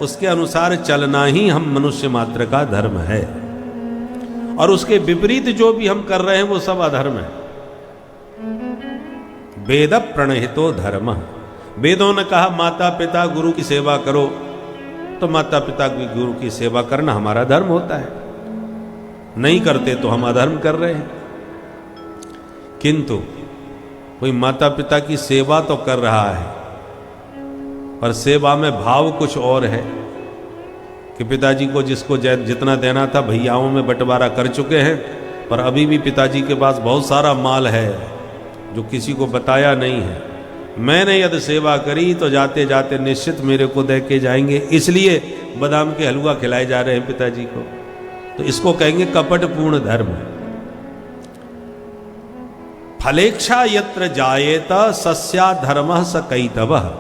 उसके अनुसार चलना ही हम मनुष्य मात्र का धर्म है, और उसके विपरीत जो भी हम कर रहे हैं वो सब अधर्म है। वेद प्रणहितो धर्म। वेदों ने कहा माता पिता गुरु की सेवा करो, तो माता पिता की गुरु की सेवा करना हमारा धर्म होता है। नहीं करते तो हम अधर्म कर रहे हैं। किंतु कोई माता पिता की सेवा तो कर रहा है, पर सेवा में भाव कुछ और है कि पिताजी को जिसको जितना देना था भैयाओं में बंटवारा कर चुके हैं, पर अभी भी पिताजी के पास बहुत सारा माल है जो किसी को बताया नहीं है। मैंने यदि सेवा करी तो जाते जाते निश्चित मेरे को दे के जाएंगे, इसलिए बादाम के हलवा खिलाए जा रहे हैं पिताजी को। तो इसको कहेंगे कपटपूर्ण धर्म। फलेक्षा यत्र जायेत सस्या धर्मः स कैतवः।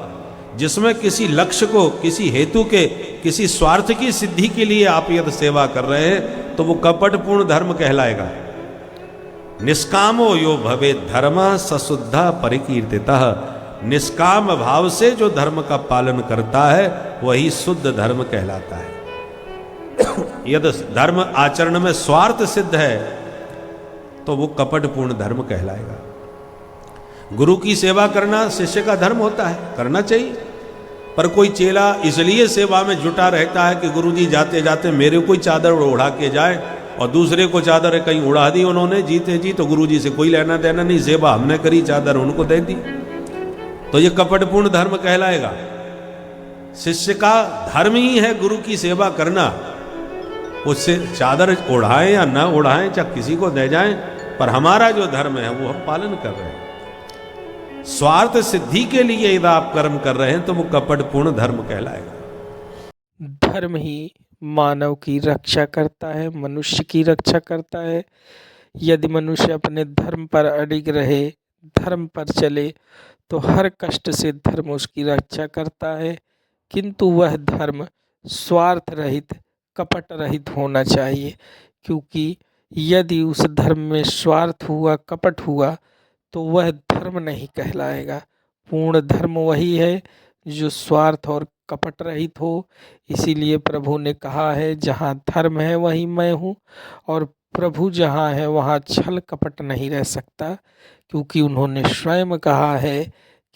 जिसमें किसी लक्ष्य को, किसी हेतु के, किसी स्वार्थ की सिद्धि के लिए आप यदि सेवा कर रहे हैं तो वो कपटपूर्ण धर्म कहलाएगा। निष्कामो यो भवे धर्म सशुद्ध परिकीर्तितः। निष्काम भाव से जो धर्म का पालन करता है वही शुद्ध धर्म कहलाता है। यदि धर्म आचरण में स्वार्थ सिद्ध है तो वो कपटपूर्ण धर्म कहलाएगा। गुरु की सेवा करना शिष्य का धर्म होता है, करना चाहिए। पर कोई चेला इसलिए सेवा में जुटा रहता है कि गुरुजी जाते जाते मेरे को चादर उड़ा के जाए, और दूसरे को चादर कहीं उड़ा दी उन्होंने जीते जी, तो गुरुजी से कोई लेना देना नहीं, सेवा हमने करी, चादर उनको दे दी, तो ये कपटपूर्ण धर्म कहलाएगा। शिष्य का धर्म ही है गुरु की सेवा करना। उससे चादर उड़ाएं या ना उड़ाएं, चाहे किसी को दे जाएं, पर हमारा जो धर्म है वो हम पालन कर रहे हैं। स्वार्थ सिद्धि के लिए यदि आप कर्म कर रहे हैं तो वो कपटपूर्ण धर्म कहलाएगा। धर्म ही मानव की रक्षा करता है, मनुष्य की रक्षा करता है। यदि मनुष्य अपने धर्म पर अडिग रहे, धर्म पर चले, तो हर कष्ट से धर्म उसकी रक्षा करता है। किंतु वह धर्म स्वार्थ रहित, कपट रहित होना चाहिए, क्योंकि यदि उस धर्म में स्वार्थ हुआ, कपट हुआ, तो वह धर्म नहीं कहलाएगा। पूर्ण धर्म वही है जो स्वार्थ और कपट रहित हो। इसीलिए प्रभु ने कहा है जहाँ धर्म है वहीं मैं हूँ, और प्रभु जहाँ है वहाँ छल कपट नहीं रह सकता, क्योंकि उन्होंने स्वयं कहा है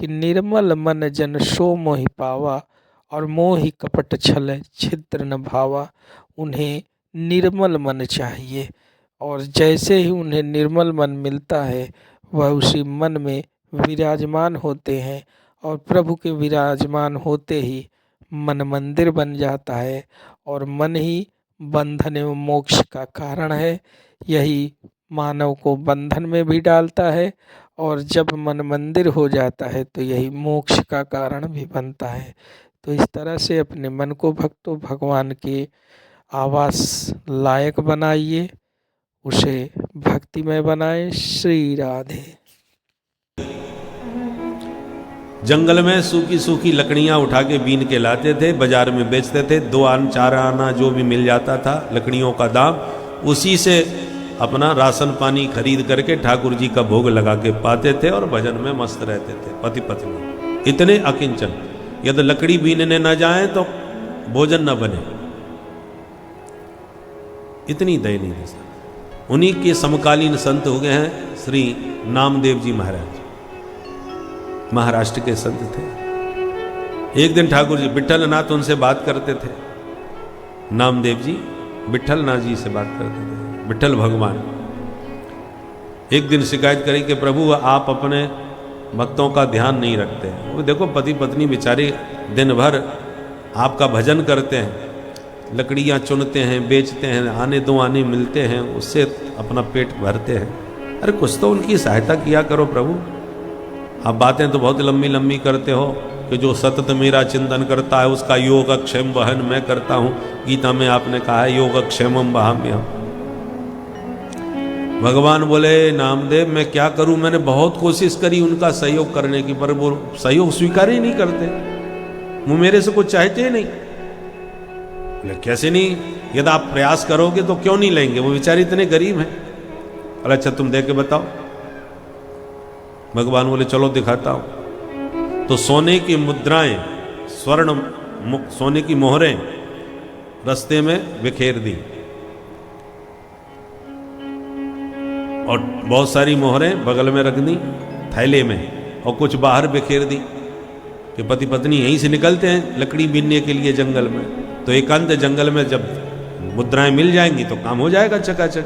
कि निर्मल मन जन सो मोहि पावा, और मोहि कपट छल छिद्र न भावा। उन्हें निर्मल मन चाहिए, और जैसे ही उन्हें निर्मल मन मिलता है वह उसी मन में विराजमान होते हैं और प्रभु के विराजमान होते ही मन मंदिर बन जाता है और मन ही बंधन एवं मोक्ष का कारण है। यही मानव को बंधन में भी डालता है और जब मन मंदिर हो जाता है तो यही मोक्ष का कारण भी बनता है। तो इस तरह से अपने मन को भक्तों भगवान के आवास लायक बनाइए, उसे भक्तिमय बनाए। श्री राधे। जंगल में सूखी सूखी लकड़ियां उठा के बीन के लाते थे, बाजार में बेचते थे। 2 आना 4 आना जो भी मिल जाता था लकड़ियों का दाम, उसी से अपना राशन पानी खरीद करके ठाकुर जी का भोग लगा के पाते थे और भजन में मस्त रहते थे पति पत्नी। इतने अकिंचन, यदि लकड़ी बीनने न जाए तो भोजन न बने, इतनी दयनीय दशा। उन्हीं के समकालीन संत हो गए हैं श्री नामदेव जी महाराज, महाराष्ट्र के संत थे। एक दिन ठाकुर जी विठल नाथ उनसे बात करते थे, नामदेव जी विठल नाथ जी से बात करते थे, विठल भगवान। एक दिन शिकायत करी कि प्रभु आप अपने भक्तों का ध्यान नहीं रखते। वो देखो पति पत्नी बेचारे दिन भर आपका भजन करते हैं, लकड़ियाँ चुनते हैं, बेचते हैं, आने दो आने मिलते हैं, उससे अपना पेट भरते हैं। अरे कुछ तो उनकी सहायता किया करो प्रभु। आप बातें तो बहुत लंबी लंबी करते हो कि जो सतत मेरा चिंतन करता है उसका योगक्षेम वहन मैं करता हूँ। गीता में आपने कहा है योगक्षेमम वहाम्यहम्। भगवान बोले नामदेव मैं क्या करूं, मैंने बहुत कोशिश करी उनका सहयोग करने की, पर वो सहयोग स्वीकार ही नहीं करते, वो मेरे से कुछ चाहते ही नहीं। बोले कैसे नहीं, यदि आप प्रयास करोगे तो क्यों नहीं लेंगे, वो बेचारे इतने गरीब हैं। बोले अच्छा तुम दे के बताओ। भगवान बोले चलो दिखाता हूं। तो सोने की मुद्राएं, सोने की मोहरें रास्ते में बिखेर दी और बहुत सारी मोहरें बगल में रख दी थैले में, और कुछ बाहर बिखेर दी कि पति पत्नी यहीं से निकलते हैं लकड़ी बीनने के लिए जंगल में, तो एकांत जंगल में जब मुद्राएं मिल जाएंगी तो काम हो जाएगा चकाचक।